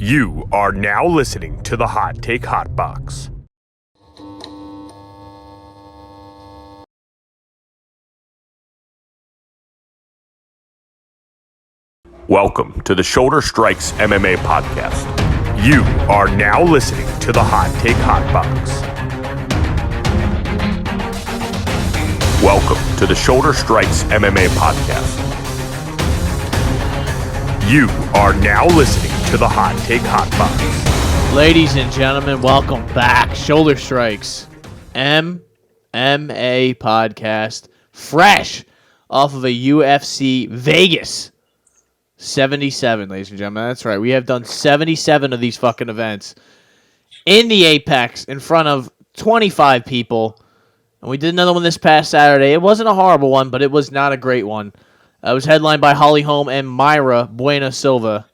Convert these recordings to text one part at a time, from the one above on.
You are now listening to the Hot Take Hot Box. Welcome to the Shoulder Strikes MMA Podcast. You are now listening to the Hot Take Hot Box. Welcome to the Shoulder Strikes MMA Podcast. You are now listening to the Hot Take Hot Box. Ladies and gentlemen, welcome back. Shoulder Strikes MMA Podcast. Fresh off of a UFC Vegas 77, ladies and gentlemen. That's right. We have done 77 of these fucking events in the Apex in front of 25 people. And we did another one this past Saturday. It wasn't a horrible one, but it was not a great one. It was headlined by Holly Holm and Mayra Bueno Silva.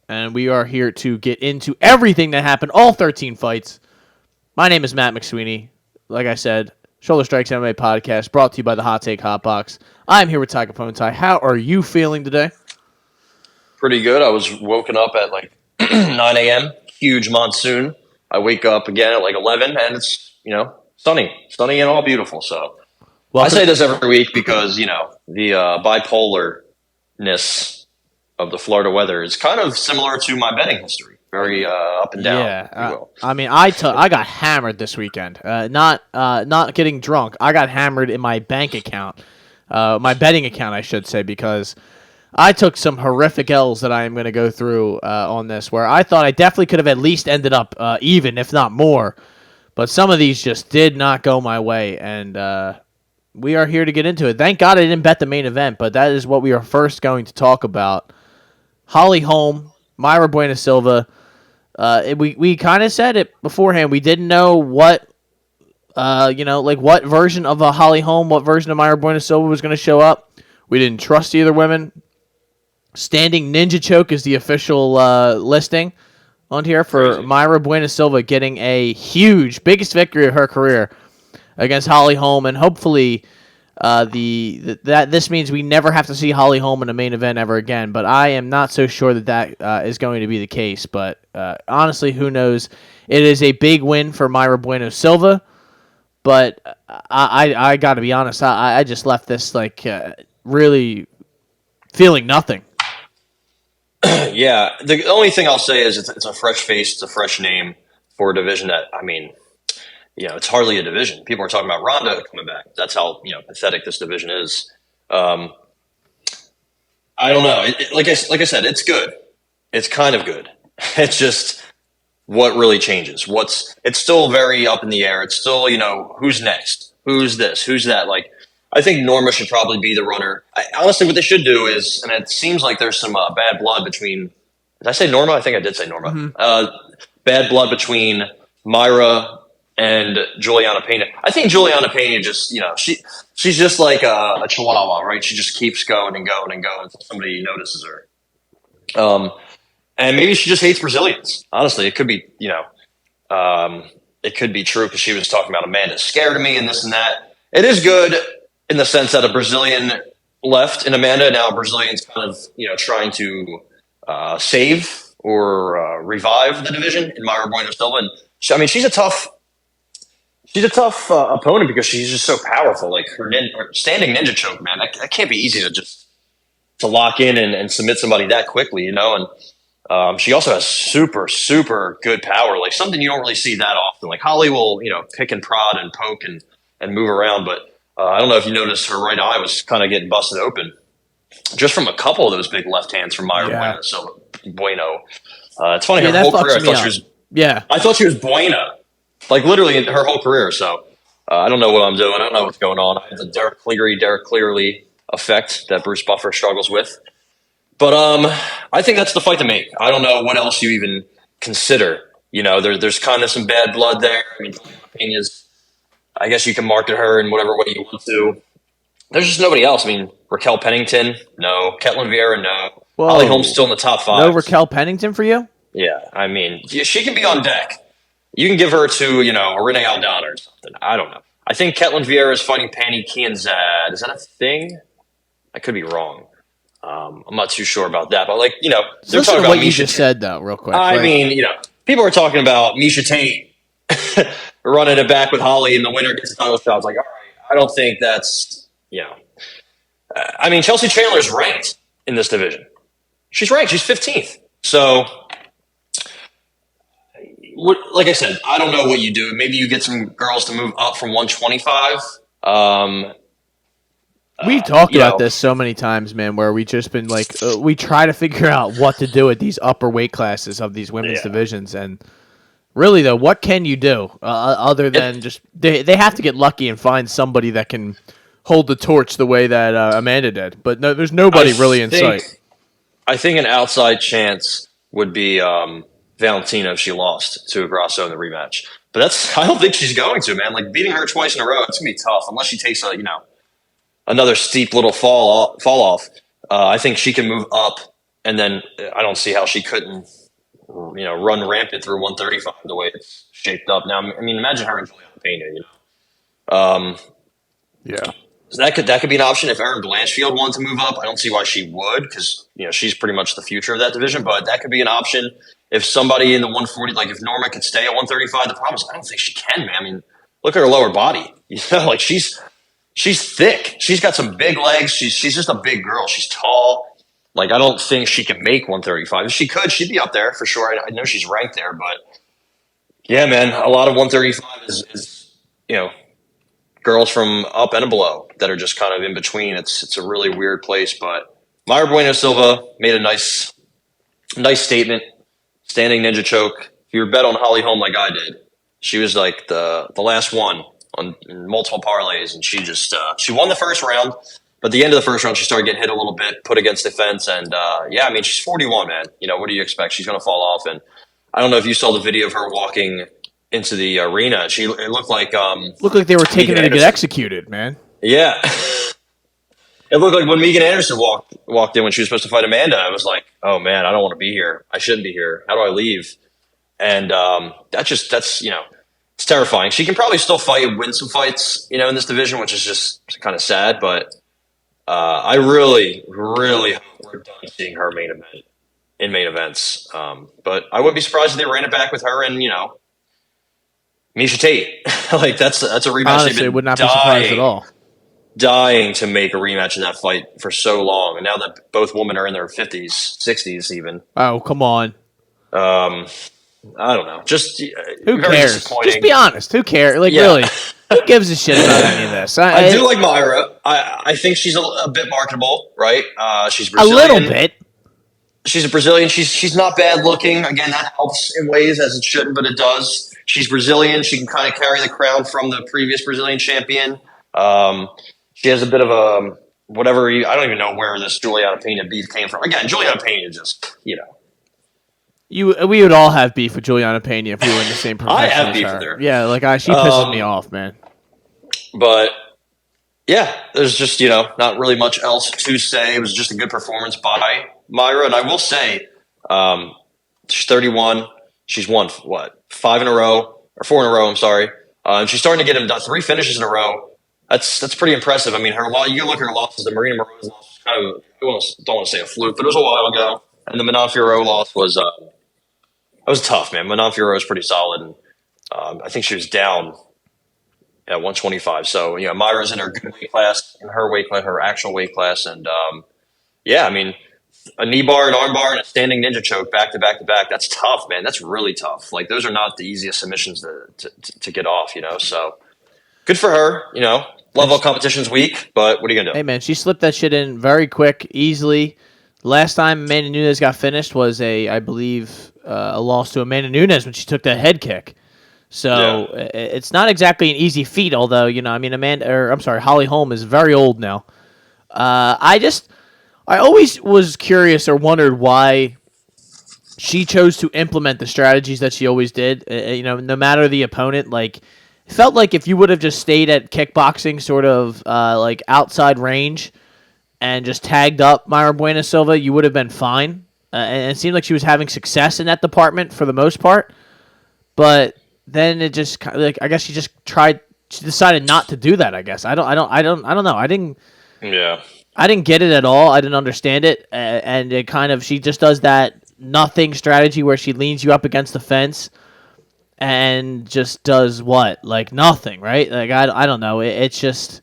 And we are here to get into everything that happened, all 13 fights. My name is Matt McSweeney. Like I said, Shoulder Strikes MMA Podcast, brought to you by the Hot Take Hot Box. I'm here with Capone. How are you feeling today? Pretty good. I was woken up at like 9 a.m. Huge monsoon. I wake up again at like 11, and it's, sunny and all beautiful. So I say this every week because, the bipolarness of the Florida weather is kind of similar to my betting history. Very up and down. Yeah. I mean, I got hammered this weekend. Not getting drunk. I got hammered in my bank account, my betting account, I should say, because I took some horrific L's that I am going to go through on this, where I thought I definitely could have at least ended up even, if not more. But some of these just did not go my way, and we are here to get into it. Thank God I didn't bet the main event, but that is what we are first going to talk about. Holly Holm, Mayra Bueno Silva. We kind of said it beforehand. We didn't know what, what version of a Holly Holm, what version of Mayra Bueno Silva was going to show up. We didn't trust either women. Standing ninja choke is the official listing on here for Mayra Bueno Silva getting a huge, biggest victory of her career against Holly Holm, and hopefully this means we never have to see Holly Holm in a main event ever again. But I am not so sure that is going to be the case. But honestly, who knows? It is a big win for Mayra Bueno Silva, but I got to be honest. I just left this really feeling nothing. Yeah, the only thing I'll say is it's a fresh face, it's a fresh name for a division that, it's hardly a division. People are talking about Ronda coming back. That's how, pathetic this division is. I don't know. Like I said, it's good. It's kind of good. It's just what really changes. It's still very up in the air. It's still, who's next? Who's this? Who's that? I think Norma should probably be the runner. Honestly, what they should do is, and it seems like there's some bad blood between. Did I say Norma? I think I did say Norma. Mm-hmm. Bad blood between Mayra and Juliana Pena. I think Juliana Pena just, she's just like a chihuahua, right? She just keeps going and going and going until somebody notices her. And maybe she just hates Brazilians. Honestly, it could be, it could be true because she was talking about Amanda's scared of me and this and that. It is good in the sense that a Brazilian left in Amanda. Now a Brazilian's kind of, trying to save or revive the division in Mayra Bueno Silva. And she's a tough opponent because she's just so powerful. Like her standing ninja choke, man, that can't be easy to lock in and submit somebody that quickly, And she also has super, super good power, like something you don't really see that often. Like Holly will, pick and prod and poke and move around, but I don't know if you noticed her right eye was kind of getting busted open just from a couple of those big left hands from Mayra Bueno. So Bueno. It's funny, her whole career, I thought she was Buena, like literally her whole career. So I don't know what I'm doing. I don't know what's going on. I have the Derek Cleary effect that Bruce Buffer struggles with. But I think that's the fight to make. I don't know what else you even consider. There's kind of some bad blood there. I guess you can market her in whatever way you want to. There's just nobody else. Raquel Pennington, no. Ketlin Vieira, no. Whoa. Holly Holm's still in the top 5. No Raquel Pennington for you? Yeah, she can be on deck. You can give her to, a Renee Aldana or something. I don't know. I think Ketlin Vieira is fighting Pannie Kianzad. Is that a thing? I could be wrong. I'm not too sure about that, but like, they're Listen talking to about what you Misha just said, though, real quick. I mean, people are talking about Misha Tate running it back with Holly, and the winner gets a title shot. It's like, all right, I don't think that's, I mean, Chelsea Chandler's ranked in this division. She's ranked. She's 15th. So, like I said, I don't know what you do. Maybe you get some girls to move up from 125. We've talked about this so many times, man, where we just been like, we try to figure out what to do with these upper weight classes of these women's divisions. And really, though, what can you do other than just they have to get lucky and find somebody that can hold the torch the way that Amanda did. But no, there's nobody really in sight. I think an outside chance would be Valentina if she lost to Grasso in the rematch. But I don't think she's going to, man. Like, beating her twice in a row, it's going to be tough unless she takes another steep little fall off. I think she can move up, and then I don't see how she couldn't, run rampant through 135 the way it's shaped up now. I mean, imagine her and Juliana Pena. Yeah, so that could be an option if Erin Blanchfield wanted to move up. I don't see why she would, because she's pretty much the future of that division. But that could be an option if somebody in the 140, like if Norma could stay at 135. The problem is I don't think she can, man. I mean, look at her lower body. Like she's thick. She's got some big legs. She's just a big girl. She's tall. Like, I don't think she can make 135. If she could, she'd be up there for sure. I know she's ranked there, but yeah, man, a lot of 135 is girls from up and below that are just kind of in between. It's a really weird place, but Mayra Bueno Silva made a nice statement. Standing ninja choke. If you bet on Holly Holm like I did, she was like the last one in multiple parlays, and she just she won the first round, but at the end of the first round she started getting hit a little bit, put against the fence, and I mean, she's 41, man. What do you expect? She's going to fall off. And I don't know if you saw the video of her walking into the arena. It looked like they were taking her to get executed, man. Yeah. It looked like when Megan Anderson walked in when she was supposed to fight Amanda. I was like, oh man, I don't want to be here. I shouldn't be here. How do I leave? And that's it's terrifying. She can probably still fight and win some fights, in this division, which is just kind of sad. But I really, really hope we're done seeing her in main events. But I wouldn't be surprised if they ran it back with her and Misha Tate. Like that's a rematch. Honestly, would not be surprised at all. Dying to make a rematch in that fight for so long, and now that both women are in their 50s, 60s, even. Oh, come on. I don't know. Just who cares? Just be honest. Who cares? Like, really, who gives a shit about any of this? I do like Mayra. I think she's a bit marketable, right? She's Brazilian. A little bit. She's a Brazilian. She's not bad looking. Again, that helps in ways as it shouldn't, but it does. She's Brazilian. She can kind of carry the crown from the previous Brazilian champion. She has a bit of a whatever. I don't even know where this Juliana Pena beef came from. Again, Juliana Pena just we would all have beef with Juliana Pena if we were in the same profession. I have beef with her. Yeah, like she pisses me off, man. But yeah, there's just not really much else to say. It was just a good performance by Mayra, and I will say, she's 31. She's won 4 in a row. I'm sorry. And she's starting to get him done 3 finishes in a row. That's pretty impressive. I mean, you can look at her losses. The Marina Moroz loss was kind of, I don't want to say a fluke, but it was a while ago. And the Manon Fiorot loss was tough, man. Manon Fiorot was pretty solid, and I think she was down at 125. So Mayra's in her good weight class, her actual weight class, and I mean, a knee bar, an arm bar, and a standing ninja choke back to back to back. That's tough, man. That's really tough. Like, those are not the easiest submissions to get off. So good for her. Level competition's weak, but what are you gonna do? Hey, man, she slipped that shit in very quick, easily. Last time Amanda Nunes got finished was I believe, a loss to Amanda Nunes when she took that head kick. So it's not exactly an easy feat, although, Holly Holm is very old now. I always was curious or wondered why she chose to implement the strategies that she always did. No matter the opponent, like, it felt like if you would have just stayed at kickboxing sort of like outside range and just tagged up Mayra Bueno Silva, you would have been fine. And it seemed like she was having success in that department for the most part. But then it just I guess she decided not to do that. I guess I don't know. I didn't get it at all. I didn't understand it, and it kind of she just does that nothing strategy where she leans you up against the fence and just does what? Like nothing, right? Like I don't know. It's just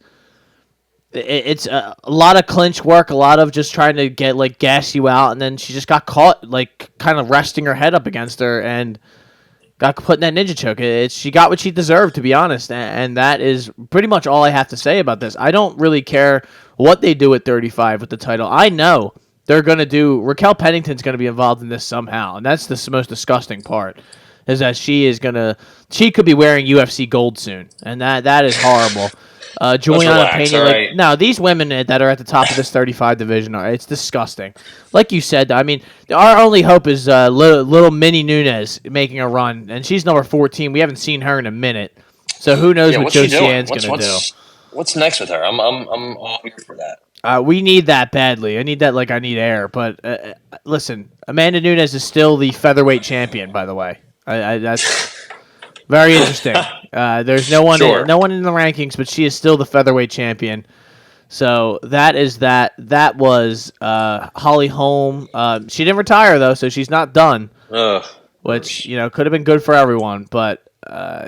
it's a lot of clinch work, a lot of just trying to get like gas you out, and then she just got caught like kind of resting her head up against her and got put in that ninja choke. She got what she deserved, to be honest, and that is pretty much all I have to say about this. I don't really care what they do at 35 with the title. I know they're going to do. Raquel Pennington's going to be involved in this somehow, and that's the most disgusting part. Is that she could be wearing UFC gold soon, and that is horrible. Juliana Pena, right. no, these women that are at the top of this 35 division it's disgusting. Like you said, I mean, our only hope is little mini Nunes making a run, and she's number 14. We haven't seen her in a minute, so who knows what Joe Xian's going to do? What's next with her? I'm all here for that. We need that badly. I need that like I need air. But listen, Amanda Nunes is still the featherweight champion, by the way. That's very interesting. There's no one in the rankings, but she is still the featherweight champion. So that is that. That was Holly Holm. She didn't retire though, so she's not done. Which could have been good for everyone, but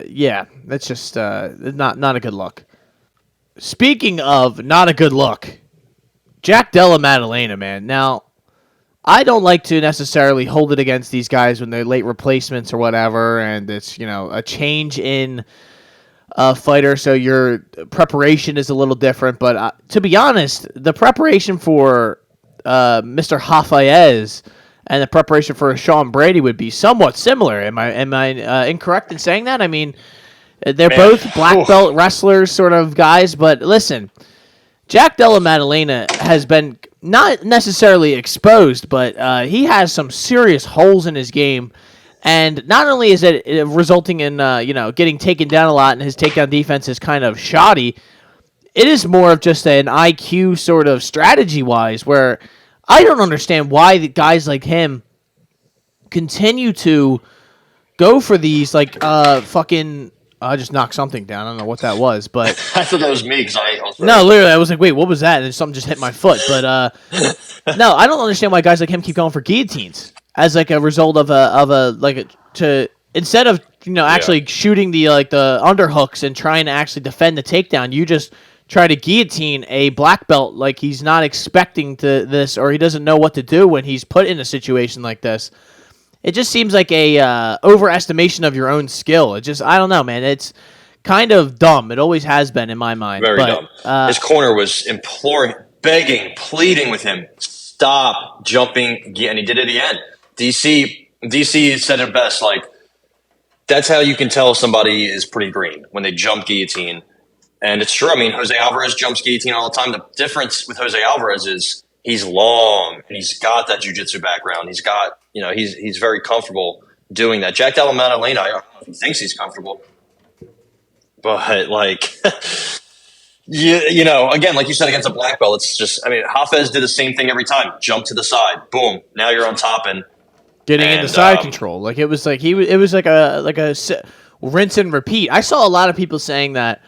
yeah, that's just not a good look. Speaking of not a good look, Jack Della Maddalena, man. Now, I don't like to necessarily hold it against these guys when they're late replacements or whatever, and it's a change in a fighter, so your preparation is a little different. But to be honest, the preparation for Mr. Hafez and the preparation for Sean Brady would be somewhat similar. Am I incorrect in saying that? I mean, they're both black belt wrestlers, sort of guys. But listen, Jack Della Maddalena has been not necessarily exposed, but he has some serious holes in his game. And not only is it resulting in getting taken down a lot, and his takedown defense is kind of shoddy, it is more of just an IQ sort of strategy-wise, where I don't understand why the guys like him continue to go for these fucking. I just knocked something down. I don't know what that was, but I thought that was me because no, literally, I was like, "Wait, what was that?" And then something just hit my foot. But no, I don't understand why guys like him keep going for guillotines as like a result of instead of actually shooting the underhooks and trying to actually defend the takedown, you just try to guillotine a black belt like he's not expecting this, or he doesn't know what to do when he's put in a situation like this. It just seems like a overestimation of your own skill. I don't know, man. It's kind of dumb. It always has been in my mind. Very dumb. His corner was imploring, begging, pleading with him, stop jumping, and he did it at the end. DC said it best, that's how you can tell somebody is pretty green, when they jump guillotine. And it's true. I mean, Jose Alvarez jumps guillotine all the time. The difference with Jose Alvarez is he's long, and he's got that jiu-jitsu background. He's got, he's very comfortable doing that. Jack Della Maddalena, I don't know if he thinks he's comfortable. But, again, like you said, against a black belt, it's just, Hafez did the same thing every time. Jump to the side. Boom. Now you're on top and getting into side control. It was like a rinse and repeat. I saw a lot of people saying that,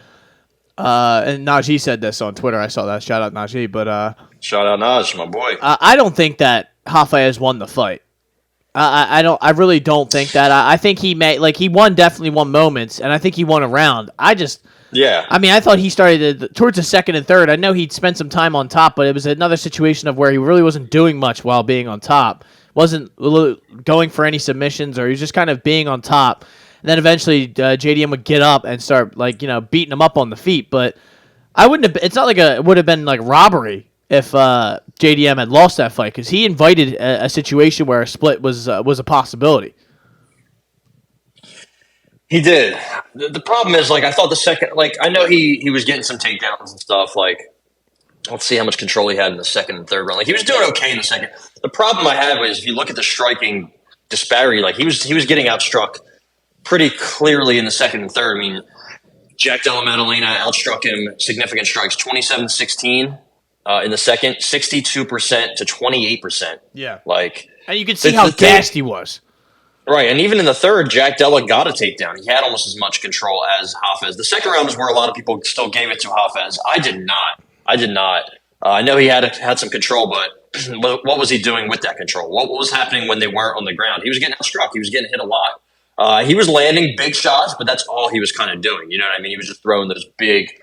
and Najee said this on Twitter. I saw that. Shout out Najee, but shout out Naj, my boy. I don't think that Hafez won the fight. I really don't think that. I think he definitely won moments, and I think he won a round. I thought he started towards the second and third. I know he'd spent some time on top, but it was another situation of where he really wasn't doing much while being on top. Wasn't going for any submissions, or he was just kind of being on top. And then eventually JDM would get up and start beating him up on the feet. But I wouldn't have. It's not like it would have been like robbery if JDM had lost that fight, because he invited a situation where a split was a possibility. He did. The problem is, I thought the second, I know he was getting some takedowns and stuff. Let's see how much control he had in the second and third round. He was doing okay in the second. The problem I had was, if you look at the striking disparity, he was getting outstruck pretty clearly in the second and third. I mean, Jack Della Maddalena outstruck him significant strikes, 27-16 in the second, 62% to 28%. Yeah. And you could see how gassed he was. Right, and even in the third, Jack Della got a takedown. He had almost as much control as Hafez. The second round is where a lot of people still gave it to Hafez. I did not. I know he had some control, but what was he doing with that control? What was happening when they weren't on the ground? He was getting outstruck. He was getting hit a lot. He was landing big shots, but that's all he was kind of doing. You know what I mean? He was just throwing those big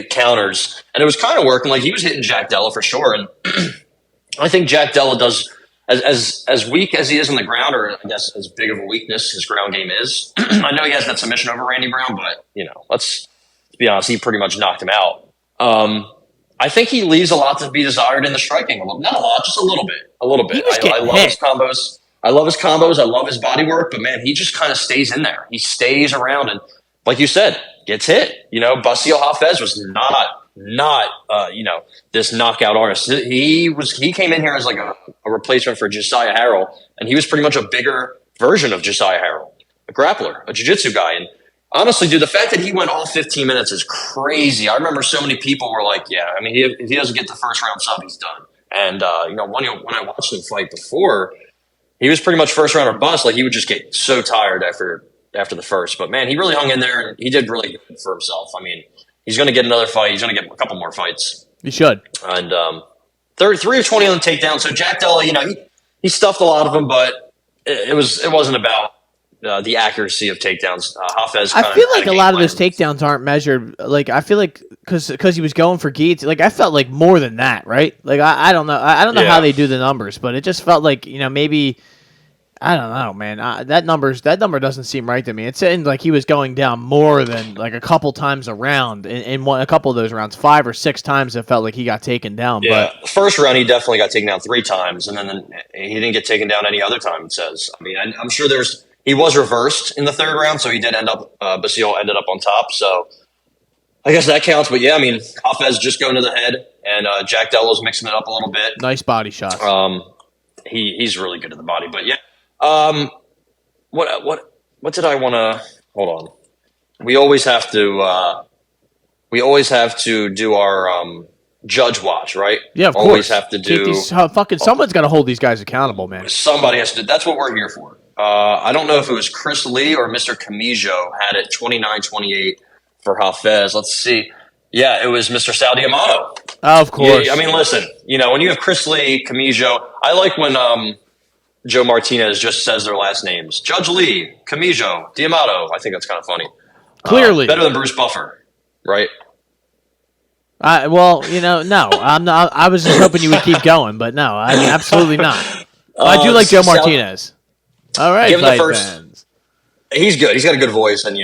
counters, and it was kind of working. Like, he was hitting Jack Della for sure, and I think Jack Della does as weak as he is on the ground, or I guess as big of a weakness his ground game is. I know he has that submission over Randy Brown, but let's be honest, he pretty much knocked him out. I think he leaves a lot to be desired in the striking. Not a lot, just a little bit. I love his combos. I love his body work, but man, he just kind of stays in there. He stays around, and like you said, gets hit. Basile Hafez was not this knockout artist. He came in here as like a replacement for Josiah Harrell, and he was pretty much a bigger version of Josiah Harrell, a grappler, a jiu-jitsu guy. And honestly, dude, the fact that he went all 15 minutes is crazy. I remember so many people were like, yeah, I mean, if he doesn't get the first round sub, he's done. And when I watched him fight before, he was pretty much first round or bust. Like, he would just get so tired after the first. But man, he really hung in there, and he did really good for himself. I mean, he's going to get another fight. He's going to get a couple more fights. He should. And 3 of 20 on the takedown. So Jack Della, he stuffed a lot of them, but it wasn't about the accuracy of takedowns. Hafez. I feel like a lot of those takedowns aren't measured. Like, I feel like because he was going for guillotine. Like, I felt like more than that, right? Like, I don't know. I don't know how they do the numbers, but it just felt like maybe. I don't know, man. That number doesn't seem right to me. It seemed like he was going down more than like a couple times a round in a couple of those rounds. 5 or 6 times it felt like he got taken down. Yeah, but first round he definitely got taken down 3 times, and then he didn't get taken down any other time. It says. I mean, I'm sure he was reversed in the 3rd round, so he did end up. Basile ended up on top, so I guess that counts. But yeah, I mean, Hafez just going to the head, and Jack Della's mixing it up a little bit. Nice body shots. He's really good at the body, but yeah. What did I want to hold on? We always have to do our judge watch, right? Yeah, of always course. Have to do someone's got to hold these guys accountable, man. Somebody has to do. That's what we're here for. I don't know if it was Chris Lee or Mr. Camijo had it 29-28 for Hafez. Let's see. Yeah, it was Mr. Saudi Amato. Oh, of course. Yeah, I mean, listen, when you have Chris Lee, Camijo, I like when Joe Martinez just says their last names. Judge Lee, Camijo, D'Amato. I think that's kind of funny. Clearly. Better than Bruce Buffer, right? No. I'm not. I was just hoping you would keep going, but no, I mean, absolutely not. I do like Joe Martinez. All right, give him the first. Fans. He's good. He's got a good voice, and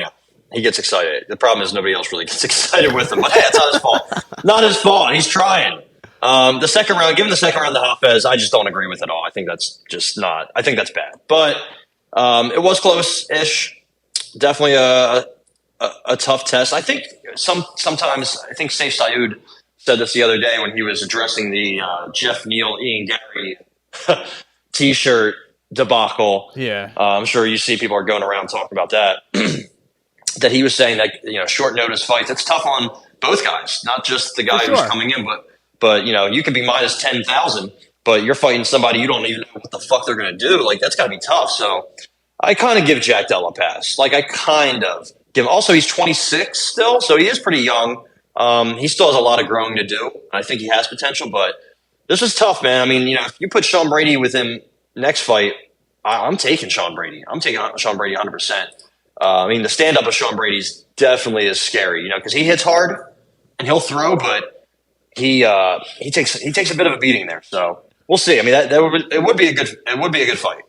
he gets excited. The problem is nobody else really gets excited with him. But hey, it's not his fault. Not his fault. He's trying. The second round, given the second round to Hafez, I just don't agree with it at all. I think that's just not. I think that's bad. But it was close-ish. Definitely a tough test. I think sometimes I think Saif Saud said this the other day when he was addressing the Jeff Neal, Ian Gary T-shirt debacle. Yeah, I'm sure you see people are going around talking about that. That he was saying that short notice fights. It's tough on both guys, not just the guy who's coming in, but you can be minus 10,000, but you're fighting somebody you don't even know what the fuck they're going to do. Like, that's got to be tough. So I kind of give Jack Della a pass. Like, I kind of give. Also, he's 26 still, so he is pretty young. He still has a lot of growing to do. I think he has potential, but this is tough, man. I mean, if you put Sean Brady with him next fight, I'm taking Sean Brady. I'm taking Sean Brady 100%. I mean, the stand-up of Sean Brady's definitely is scary, because he hits hard and he'll throw, but he takes a bit of a beating there. So we'll see. I mean, it would be a good fight.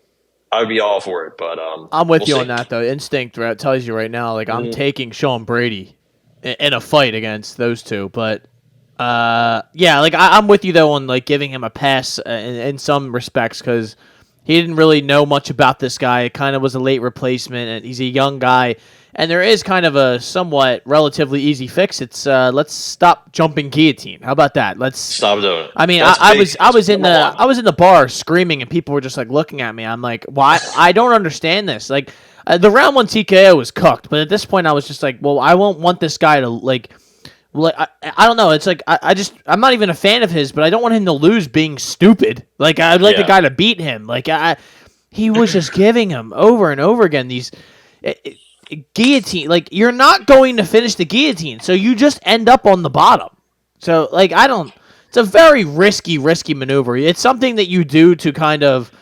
I would be all for it, but I'm with you on that though. Instinct tells you right now, like, I'm taking Sean Brady in a fight against those two, but yeah, like I'm with you though on like giving him a pass in some respects because he didn't really know much about this guy. It kind of was a late replacement, and he's a young guy. And there is kind of a somewhat relatively easy fix. It's let's stop jumping guillotine. How about that? Let's stop doing it. I mean, I was in the bar screaming, and people were just like looking at me. I'm like, why? I don't understand this. Like the round 1 TKO was cooked, but at this point, I was just like, well, I won't want this guy to like I don't know. It's like I'm not even a fan of his, but I don't want him to lose being stupid. Like I'd like the guy to beat him. Like he was just giving him over and over again these. Guillotine, like you're not going to finish the guillotine, so you just end up on the bottom. So like it's a very risky maneuver. It's something that you do to kind of,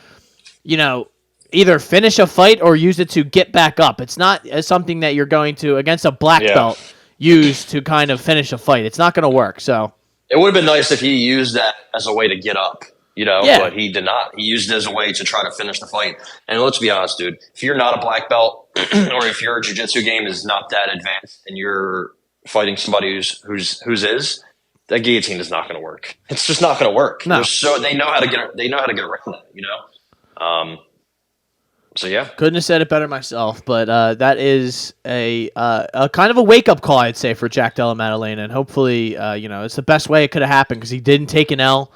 either finish a fight or use it to get back up. It's not something that you're going to, against a black belt, use to kind of finish a fight. It's not going to work. So it would have been nice if he used that as a way to get up, but he did not. He used it as a way to try to finish the fight. And let's be honest, dude, if you're not a black belt or if your jiu-jitsu game is not that advanced and you're fighting somebody who's is, that guillotine is not going to work. It's just not going to work. No. They know how to get around that, So yeah, couldn't have said it better myself, but that is a kind of a wake up call, I'd say, for Jack Della Maddalena, and hopefully, it's the best way it could have happened because he didn't take an L,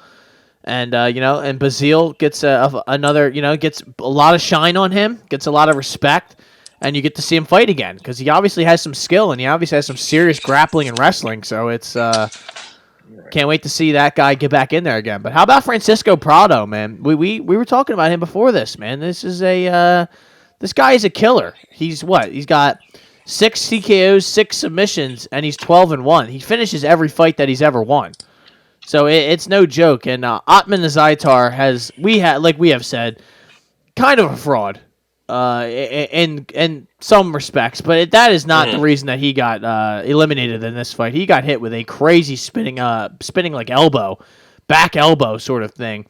and and Basile gets another, gets a lot of shine on him, gets a lot of respect, and you get to see him fight again because he obviously has some skill and he obviously has some serious grappling and wrestling. So it's can't wait to see that guy get back in there again. But how about Francisco Prado, man? We were talking about him before this, man. This guy is a killer. He's got 6 TKOs, 6 submissions, and he's 12-1. He finishes every fight that he's ever won. So it's no joke. And Atman Azaitar like we have said, kind of a fraud. In some respects, but that is not the reason that he got eliminated in this fight. He got hit with a crazy spinning like back elbow sort of thing,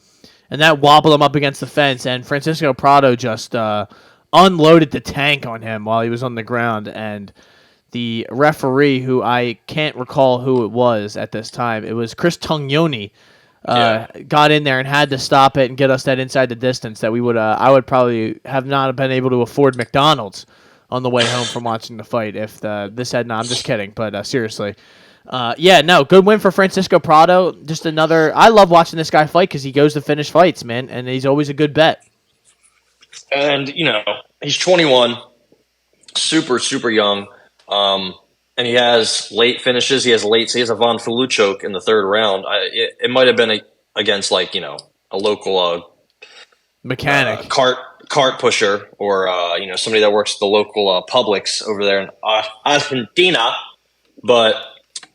and that wobbled him up against the fence. And Francisco Prado just unloaded the tank on him while he was on the ground. And the referee, who I can't recall who it was at this time, it was Chris Tognoni. Got in there and had to stop it and get us that inside the distance that I would probably have not been able to afford McDonald's on the way home from watching the fight if this had not. I'm just kidding, but seriously. Good win for Francisco Prado. Just another. I love watching this guy fight because he goes to finish fights, man, and he's always a good bet. And he's 21, super super young. And he has late finishes. He has a Von Fulu choke in the 3rd round. It might have been against a local mechanic, cart pusher, or somebody that works at the local Publix over there in Argentina. But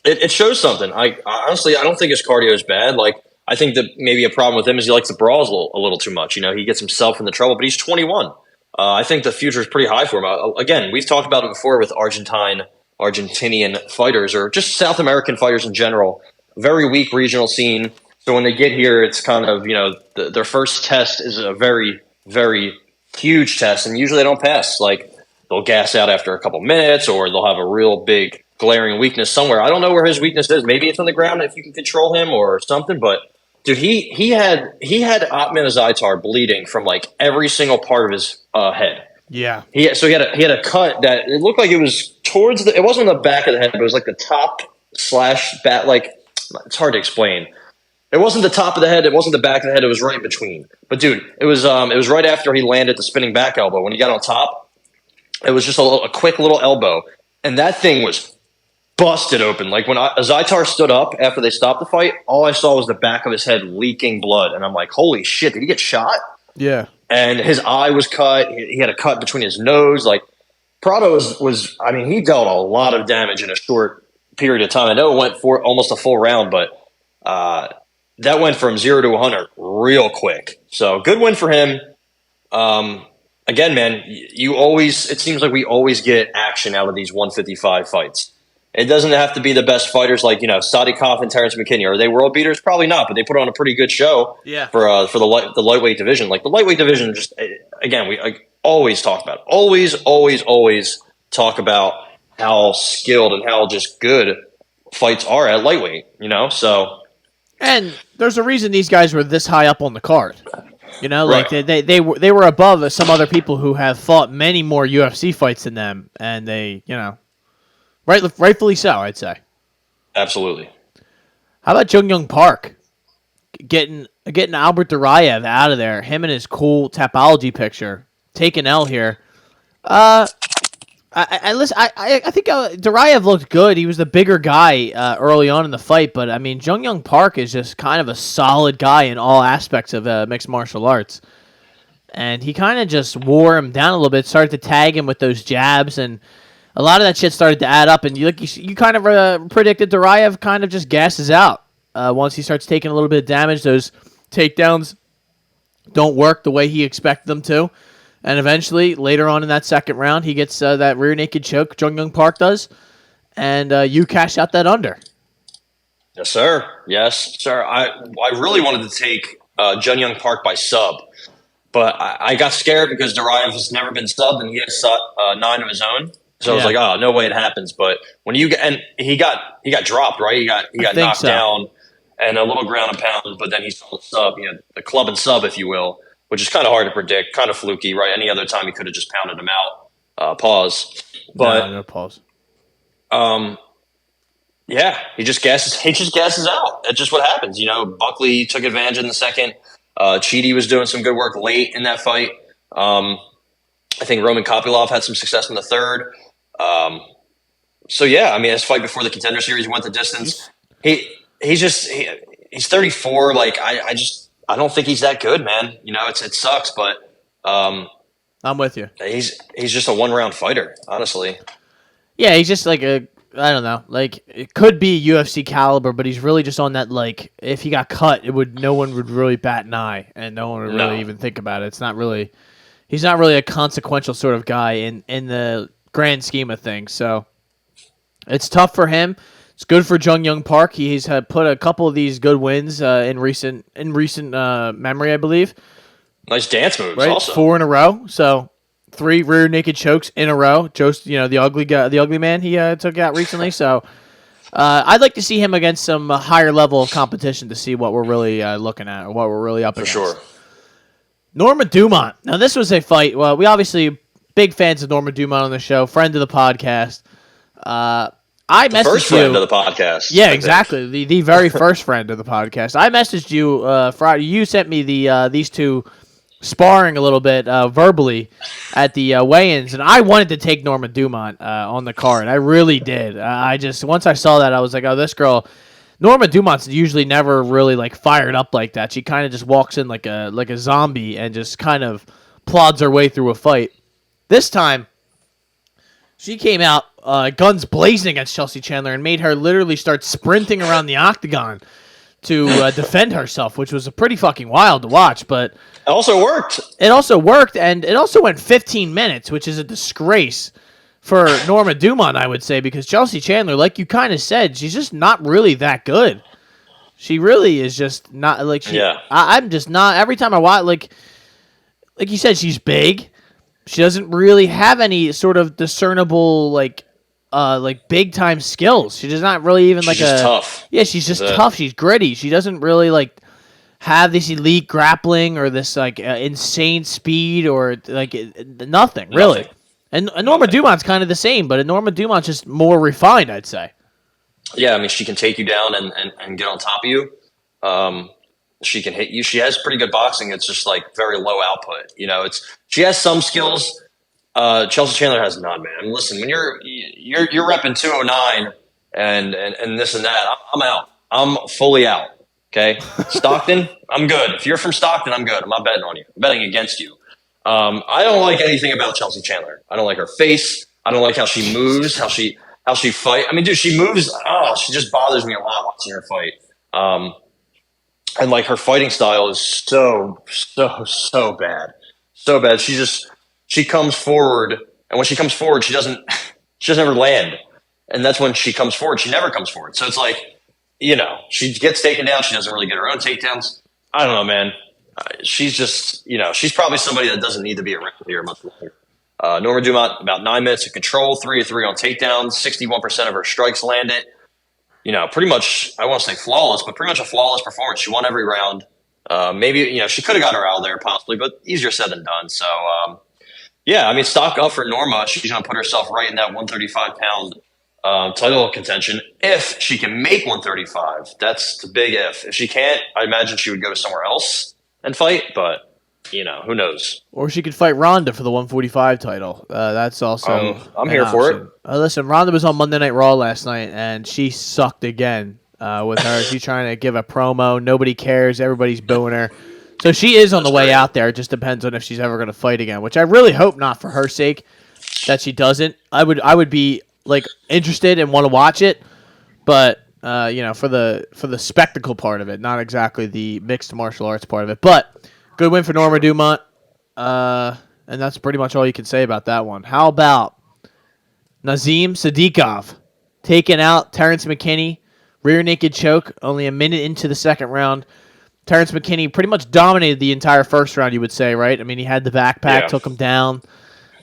it shows something. I honestly, I don't think his cardio is bad. Like, I think that maybe a problem with him is he likes to brawl a little too much. He gets himself into trouble. But he's 21. I think the future is pretty high for him. Again, we've talked about it before with Argentinian fighters, or just South American fighters in general. Very weak regional scene. So when they get here, it's kind of, their first test is a very, very huge test, and usually they don't pass. Like, they'll gas out after a couple minutes, or they'll have a real big glaring weakness somewhere. I don't know where his weakness is. Maybe it's on the ground if you can control him or something, but dude, he had Atman Azaitar bleeding from like every single part of his head. Yeah. He had a cut that it looked like it was towards it wasn't on the back of the head, but it was like the top / back. Like, it's hard to explain. It wasn't the top of the head. It wasn't the back of the head. It was right between. But dude, it was right after he landed the spinning back elbow. When he got on top, it was just a quick little elbow, and that thing was busted open. Like, when Azaitar stood up after they stopped the fight, all I saw was the back of his head leaking blood, and I'm like, holy shit, did he get shot? Yeah. And his eye was cut. He had a cut between his nose. Like, Prado was I mean, he dealt a lot of damage in a short period of time. I know it went for almost a full round, but that went from 0 to 100 real quick. So good win for him. Again, man, it seems like we always get action out of these 155 fights. It doesn't have to be the best fighters like, Sadikov and Terrence McKinney. Are they world beaters? Probably not, but they put on a pretty good show for the lightweight division. Like, the lightweight division, just, again, we always talk about it. Always talk about how skilled and how just good fights are at lightweight, so. And there's a reason these guys were this high up on the card. Like, right. they were above some other people who have fought many more UFC fights than them, and they, rightfully so, I'd say. Absolutely. How about Jung Young Park getting Albert Duraev out of there? Him and his cool Tapology picture. Take an L here. I think Duraev looked good. He was the bigger guy early on in the fight, but I mean, Jung Young Park is just kind of a solid guy in all aspects of mixed martial arts. And he kind of just wore him down a little bit, started to tag him with those jabs, and a lot of that shit started to add up. And you kind of predicted Duraev kind of just gasses out. once he starts taking a little bit of damage, those takedowns don't work the way he expected them to. And eventually, later on in that second round, he gets that rear naked choke, Jung Young Park does, and you cash out that under. Yes, sir. Yes, sir. I really wanted to take Jung Young Park by sub, but I got scared because Duraev has never been subbed, and he has 9 of his own. So I was like, oh, no way it happens. But when you get, and he got dropped, right? He got knocked down and a little ground and pound, but then he saw the sub, the club and sub, if you will, which is kind of hard to predict, kind of fluky, right? Any other time he could have just pounded him out. Pause. But no pause. Yeah, he just gasses out. That's just what happens. Buckley took advantage in the second. Chidi was doing some good work late in that fight. I think Roman Kopylov had some success in the third. His fight before the Contender Series went the distance. He's 34. Like I don't think he's that good, man. It sucks, but I'm with you. He's just a 1-round fighter, honestly. Yeah, he's just like I don't know. Like, it could be UFC caliber, but he's really just on that, like, if he got cut, no one would really bat an eye, and no one would really even think about it. He's not really a consequential sort of guy in the grand scheme of things. So it's tough for him. It's good for Jung Young Park. He's had put a couple of these good wins in recent memory, I believe. Nice dance moves, right? also 4 in a row. So 3 rear naked chokes in a row. Just the ugly man he took out recently. So I'd like to see him against some higher level of competition to see what we're really looking at or what we're really up against. For sure. Norma Dumont. Now this was a fight. Well, we obviously big fans of Norma Dumont on the show. Friend of the podcast. I messaged first friend of the podcast. Yeah, exactly. The very first friend of the podcast. I messaged you Friday. You sent me these two sparring a little bit verbally at the weigh-ins, and I wanted to take Norma Dumont on the card. I really did. Once I saw that, I was like, oh, this girl, Norma Dumont's usually never really like fired up like that. She kind of just walks in like a zombie and just kind of plods her way through a fight. This time, she came out guns blazing against Chelsea Chandler and made her literally start sprinting around the octagon to defend herself, which was pretty fucking wild to watch. But it also worked. And it also went 15 minutes, which is a disgrace for Norma Dumont, I would say, because Chelsea Chandler, like you kind of said, she's just not really that good. She really is just not like. I'm just not. Every time I watch, like you said, she's big. She doesn't really have any sort of discernible like big time skills. She's just not really even she's just tough. Yeah, she's just tough. She's gritty. She doesn't really like have this elite grappling or this like insane speed or like nothing really. And Norma Dumont's kind of the same, but Norma Dumont's just more refined, I'd say. Yeah, I mean, she can take you down and get on top of you. She can hit you. She has pretty good boxing. It's just like very low output. She has some skills. Chelsea Chandler has none, man. I mean, listen, when you're repping 209 and this and that, I'm out. I'm fully out. Okay, Stockton, I'm good. If you're from Stockton, I'm good. I'm not betting on you. I'm betting against you. I don't like anything about Chelsea Chandler. I don't like her face. I don't like how she moves, how she fight. I mean, dude, she moves. Oh, she just bothers me a lot watching her fight. And like her fighting style is so bad, so bad. She comes forward, and when she comes forward, she doesn't ever land. And that's when she comes forward. She never comes forward. So it's like, she gets taken down. She doesn't really get her own takedowns. I don't know, man. She's just, she's probably somebody that doesn't need to be around here much longer. Norma Dumont, about 9 minutes of control, 3 of 3 on takedowns, 61% of her strikes landed. Pretty much, I won't say flawless, but pretty much a flawless performance. She won every round. Maybe, she could have got her out of there possibly, but easier said than done. So, stock up for Norma. She's going to put herself right in that 135-pound title contention if she can make 135. That's the big if. If she can't, I imagine she would go to somewhere else and fight, but who knows? Or she could fight Ronda for the 145 title. That's also I'm here for it. Listen, Ronda was on Monday Night Raw last night, and she sucked again with her. She's trying to give a promo. Nobody cares. Everybody's booing her. So she is on the way out there. It just depends on if she's ever going to fight again, which I really hope not for her sake that she doesn't. I would be like interested and want to watch it, but for the spectacle part of it, not exactly the mixed martial arts part of it. But good win for Norma Dumont. And that's pretty much all you can say about that one. How about Nazim Sadikov taking out Terrence McKinney, rear naked choke, only a minute into the second round. Terrence McKinney pretty much dominated the entire first round, you would say, right? I mean, he had the backpack, took him down.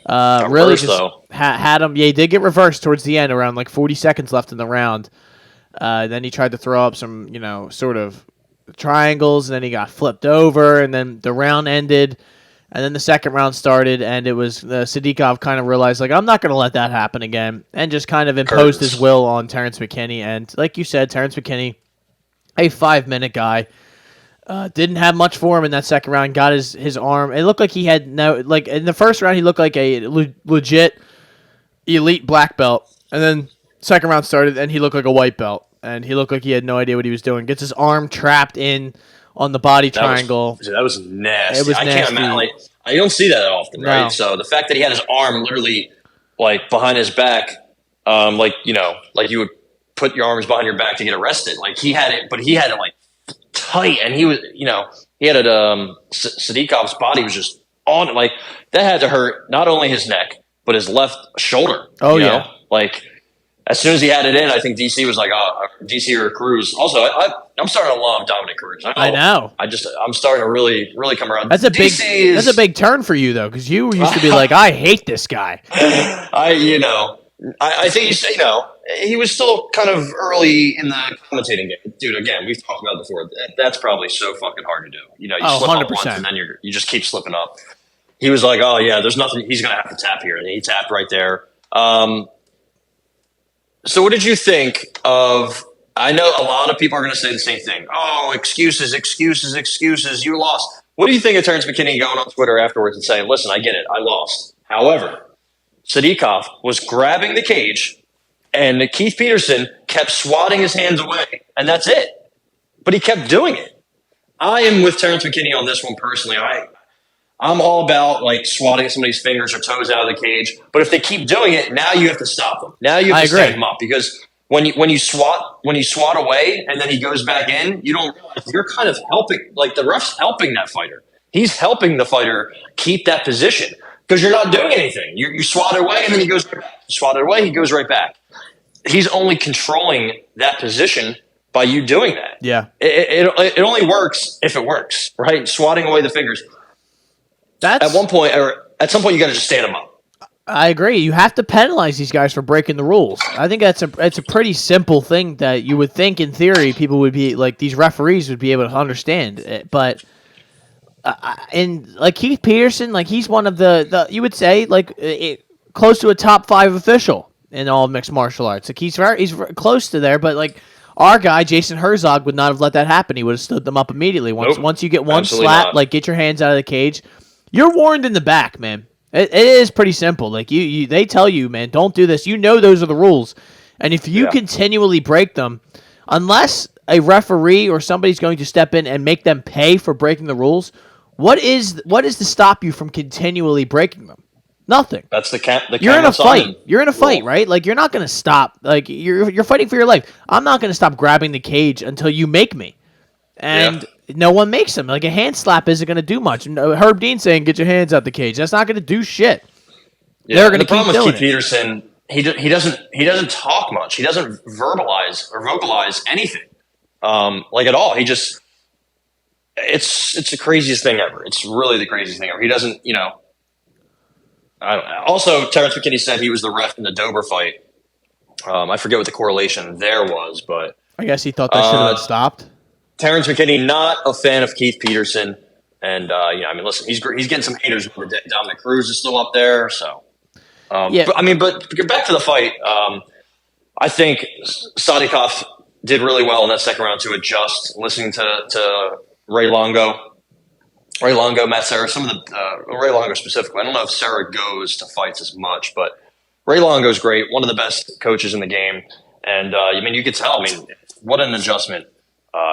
Really just had him. Yeah, he did get reversed towards the end, around like 40 seconds left in the round. Then he tried to throw up some, sort of triangles, and then he got flipped over, and then the round ended. And then the second round started, and it was Sadikov kind of realized, like, I'm not going to let that happen again, and just kind of imposed his will on Terrence McKinney. And like you said, Terrence McKinney, a 5-minute guy, didn't have much for him in that second round. Got his arm. It looked like he had like in the first round, he looked like a legit elite black belt, and then second round started, and he looked like a white belt, and he looked like he had no idea what he was doing. Gets his arm trapped in on the body triangle. That was nasty. It was nasty. Can't imagine. I don't see that often, right? So the fact that he had his arm literally like behind his back, like you would put your arms behind your back to get arrested. Like he had it, but he had it like tight, and he was, he had it. Sadikov's body was just on it. Like that had to hurt not only his neck but his left shoulder. Oh yeah, like. As soon as he had it in, I think DC was like, DC or Cruz. Also, I'm starting to love Dominic Cruz. I know. I'm starting to really, really come around. That's a big turn for you though, because you used to be like, I hate this guy. I think he was still kind of early in the commentating game, dude. Again, we've talked about it before. That's probably so fucking hard to do. You slip 100%. up once and then you just keep slipping up. He was like, oh yeah, there's nothing. He's gonna have to tap here, and he tapped right there. So what did you think of – I know a lot of people are going to say the same thing. Oh, excuses, excuses, excuses. You lost. What do you think of Terrence McKinney going on Twitter afterwards and saying, listen, I get it. I lost. However, Sadikov was grabbing the cage and Keith Peterson kept swatting his hands away, and that's it. But he kept doing it. I am with Terrence McKinney on this one personally. I'm all about like swatting somebody's fingers or toes out of the cage. But if they keep doing it, now you have to stop them. Now you have to stand them up, because when you swat away and then he goes back in, you don't realize you're kind of helping. Like the ref's helping that fighter. He's helping the fighter keep that position because you're not doing anything. You swat it away and then he goes right back. Swat it away, he goes right back. He's only controlling that position by you doing that. Yeah, it only works if it works, right? Swatting away the fingers. At some point, you got to just stand them up. I agree. You have to penalize these guys for breaking the rules. I think it's a pretty simple thing that you would think, in theory, people would be like, these referees would be able to understand. But and like Keith Peterson, like he's one of the you would say like close to a top 5 official in all mixed martial arts. Like he's close to there, but like. Our guy, Jason Herzog, would not have let that happen. He would have stood them up immediately. Once you get one slap, like get your hands out of the cage, you're warned in the back, man. It is pretty simple. Like they tell you, man, don't do this. You know those are the rules, and if you continually break them, unless a referee or somebody's going to step in and make them pay for breaking the rules, what is to stop you from continually breaking them? Nothing. That's the You're in a fight. You're in a fight, right? Like you're not going to stop. Like you're fighting for your life. I'm not going to stop grabbing the cage until you make me. And no one makes them. Like a hand slap isn't going to do much. Herb Dean saying, "Get your hands out the cage." That's not going to do shit. Yeah. They're going to keep doing it. The problem with Keith Peterson, he doesn't talk much. He doesn't verbalize or vocalize anything, like at all. He just it's the craziest thing ever. It's really the craziest thing ever. He doesn't, I don't know. Also, Terrence McKinney said he was the ref in the Dober fight. I forget what the correlation there was, but I guess he thought that should have been stopped. Terrence McKinney, not a fan of Keith Peterson, and listen, he's getting some haters. Dominic Cruz is still up there, so but back to the fight. I think Sadikov did really well in that second round to adjust. Listening to Ray Longo, Matt Serra, some of the Ray Longo specifically. I don't know if Serra goes to fights as much, but Ray Longo's great, one of the best coaches in the game, and you could tell. What an adjustment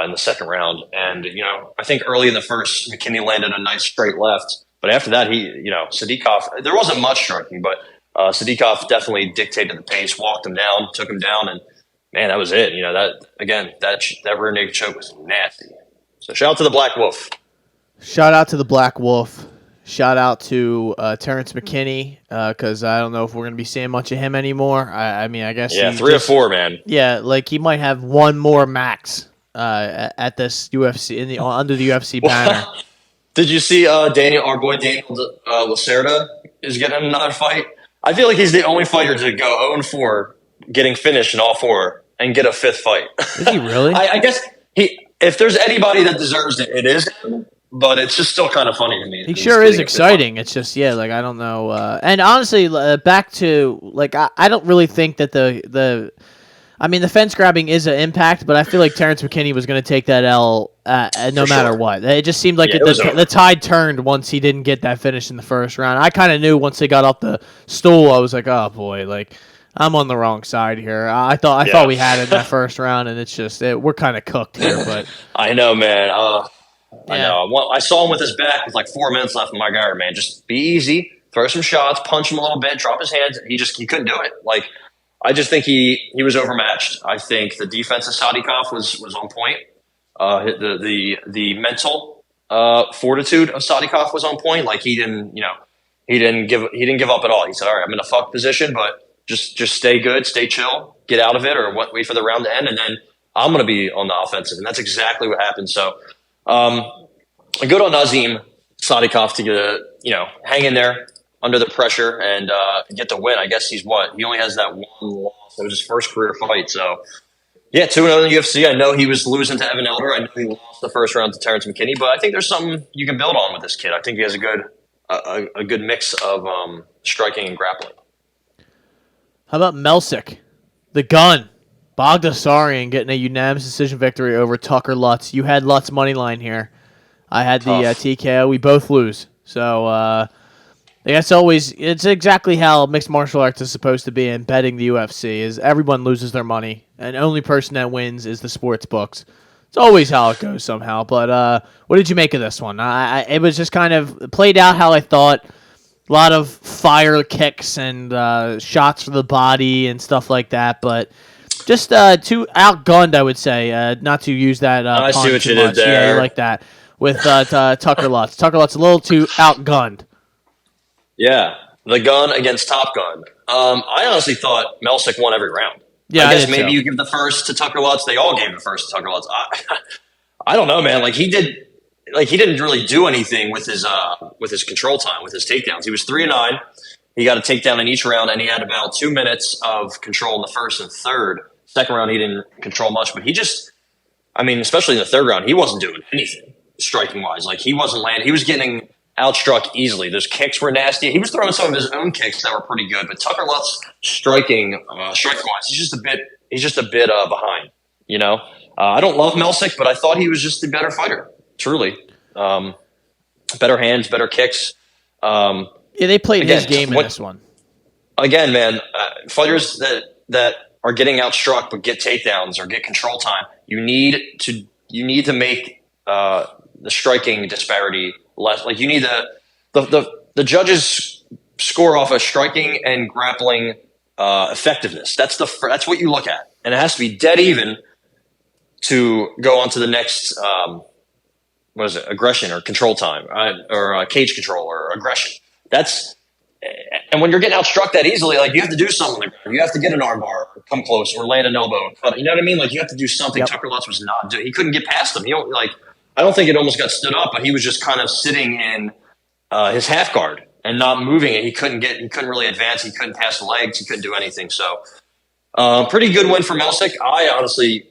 in the second round. And I think early in the first, McKinney landed a nice straight left, but after that, Sadikov. There wasn't much striking, but Sadikov definitely dictated the pace, walked him down, took him down, and man, that was it. That rear naked choke was nasty. So shout out to the Black Wolf. Shout out to the Black Wolf. Shout out to Terrence McKinney, because I don't know if we're going to be seeing much of him anymore. I mean, I guess. Yeah, 3 or 4, man. Yeah, like he might have one more max at this UFC under the UFC banner. Did you see our boy Daniel Lacerda is getting another fight? I feel like he's the only fighter to go 0-4, getting finished in all 4, and get a 5th fight. Is he really? I guess if there's anybody that deserves it, it is him. But it's just still kind of funny to me. He sure is exciting. It's just, like, I don't know. And honestly, back to, like, I don't really think that the fence grabbing is an impact, but I feel like Terrence McKinney was going to take that L no matter what. It just seemed like the tide turned once he didn't get that finish in the first round. I kind of knew once they got off the stool, I was like, oh, boy, like, I'm on the wrong side here. I thought we had it in that first round, and it's just we're kind of cooked here. But I know, man. I know. I saw him with his back with like 4 minutes left in my guard, man. Just be easy, throw some shots, punch him a little bit, drop his hands. He couldn't do it. Like, I just think he was overmatched. I think the defense of Sadikov was on point. The mental fortitude of Sadikov was on point. Like, he didn't give up at all. He said, all right, I'm in a fuck position, but just stay good, stay chill, get out of it, or wait for the round to end, and then I'm going to be on the offensive. And that's exactly what happened. So, good on Nazim Sadikov to hang in there under the pressure and get the win. I guess he only has that one loss. It was his first career fight. So, yeah, 2-0 in the UFC. I know he was losing to Evan Elder. I know he lost the first round to Terrence McKinney, but I think there's something you can build on with this kid. I think he has a good mix of striking and grappling. How about Melsick, the gun? Bogdasarian getting a unanimous decision victory over Tucker Lutz. You had Lutz money line here. I had the TKO. We both lose. So I guess it's exactly how mixed martial arts is supposed to be in betting the UFC. Is everyone loses their money, and only person that wins is the sports books. It's always how it goes somehow. But what did you make of this one? It was just kind of played out how I thought. A lot of fire kicks and shots for the body and stuff like that, but just too outgunned, I would say. Not to use that I pun see what too you much. did there. Yeah, you like that. With Tucker Lutz. Tucker Lutz a little too outgunned. Yeah, the gun against Top Gun. I honestly thought Melsick won every round. Yeah, I guess maybe you give the first to Tucker Lutz. They all gave the first to Tucker Lutz. I don't know, man. He didn't really do anything with his control time, with his takedowns. He was 3-9. He got a takedown in each round, and he had about 2 minutes of control in the first and third. Second round, he didn't control much, but especially in the third round, he wasn't doing anything striking wise. Like, he wasn't landing. He was getting outstruck easily. Those kicks were nasty. He was throwing some of his own kicks that were pretty good, but Tucker Lutz striking wise, he's just a bit behind. I don't love Melsick, but I thought he was just the better fighter. Truly, better hands, better kicks. Yeah, they played his game in this one. Again, man, fighters that are getting outstruck but get takedowns or get control time, you need to make the striking disparity less. Like, you need the judges score off of striking and grappling effectiveness. That's what you look at, and it has to be dead even to go on to the next. Aggression or control time, or cage control or aggression. And when you're getting outstruck that easily, like, you have to do something. You have to get an arm bar, or come close, or land an elbow. You know what I mean? Like, you have to do something. Yep. Tucker Lutz was not doing. He couldn't get past him. I don't think it almost got stood up, but he was just kind of sitting in his half guard and not moving it. He couldn't really advance. He couldn't pass the legs. He couldn't do anything. So, pretty good win for Melsick. I honestly,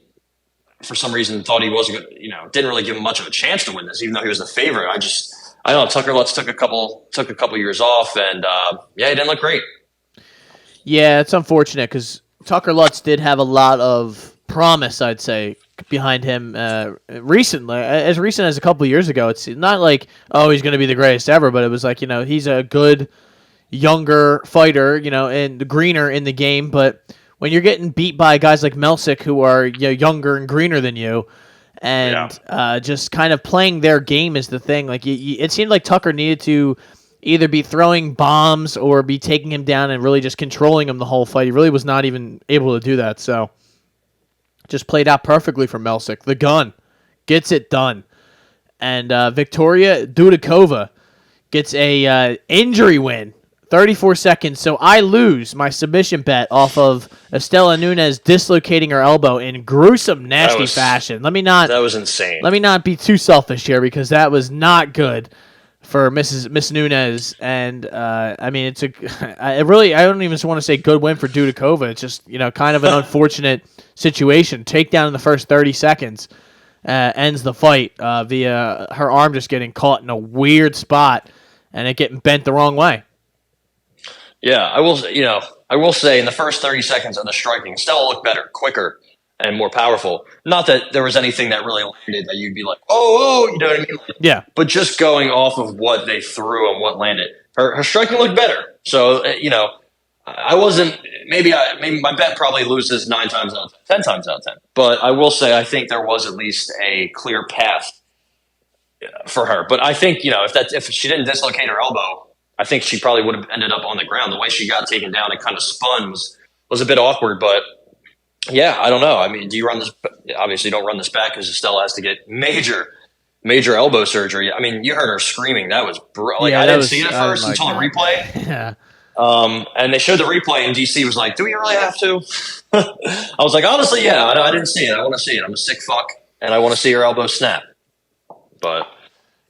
for some reason, thought he wasn't good. Didn't really give him much of a chance to win this, even though he was the favorite. I don't know. Tucker Lutz took a couple years off, and he didn't look great. Yeah, it's unfortunate because Tucker Lutz did have a lot of promise, I'd say, behind him recently. As recent as a couple of years ago, it's not like, oh, he's going to be the greatest ever, but it was like, he's a good younger fighter, and greener in the game, but when you're getting beat by guys like Melsick, who are younger and greener than you, and just kind of playing their game is the thing. Like, it seemed like Tucker needed to either be throwing bombs or be taking him down and really just controlling him the whole fight. He really was not even able to do that. So, just played out perfectly for Melsick. The gun gets it done. And Victoria Dudikova gets a injury win, 34 seconds. So I lose my submission bet off of Estela Nunes dislocating her elbow in gruesome, nasty fashion. That was insane. Let me not be too selfish here because that was not good for Miss Nunes. And I mean, I don't even want to say good win for Dudikova. It's just kind of an unfortunate situation. Takedown in the first 30 seconds. Ends the fight via her arm just getting caught in a weird spot and it getting bent the wrong way. Yeah, I will say in the first 30 seconds of the striking, Stella looked better, quicker, and more powerful. Not that there was anything that really landed that you'd be like, oh, you know what I mean? Yeah. But just going off of what they threw and what landed, her striking looked better. So, I wasn't. Maybe my bet probably loses 9 times out of 10, 10 times out of 10. But I will say I think there was at least a clear path for her. But I think if she didn't dislocate her elbow, I think she probably would have ended up on the ground. The way she got taken down and kind of spun was a bit awkward. But yeah, I don't know. I mean, do you run this? Obviously, you don't run this back because Estella has to get major elbow surgery. I mean, you heard her screaming. That was I didn't see it at first until the replay. Yeah. And they showed the replay, and DC was like, "Do we really have to?" I was like, "Honestly, yeah. I didn't see it. I want to see it. I'm a sick fuck, and I want to see her elbow snap." But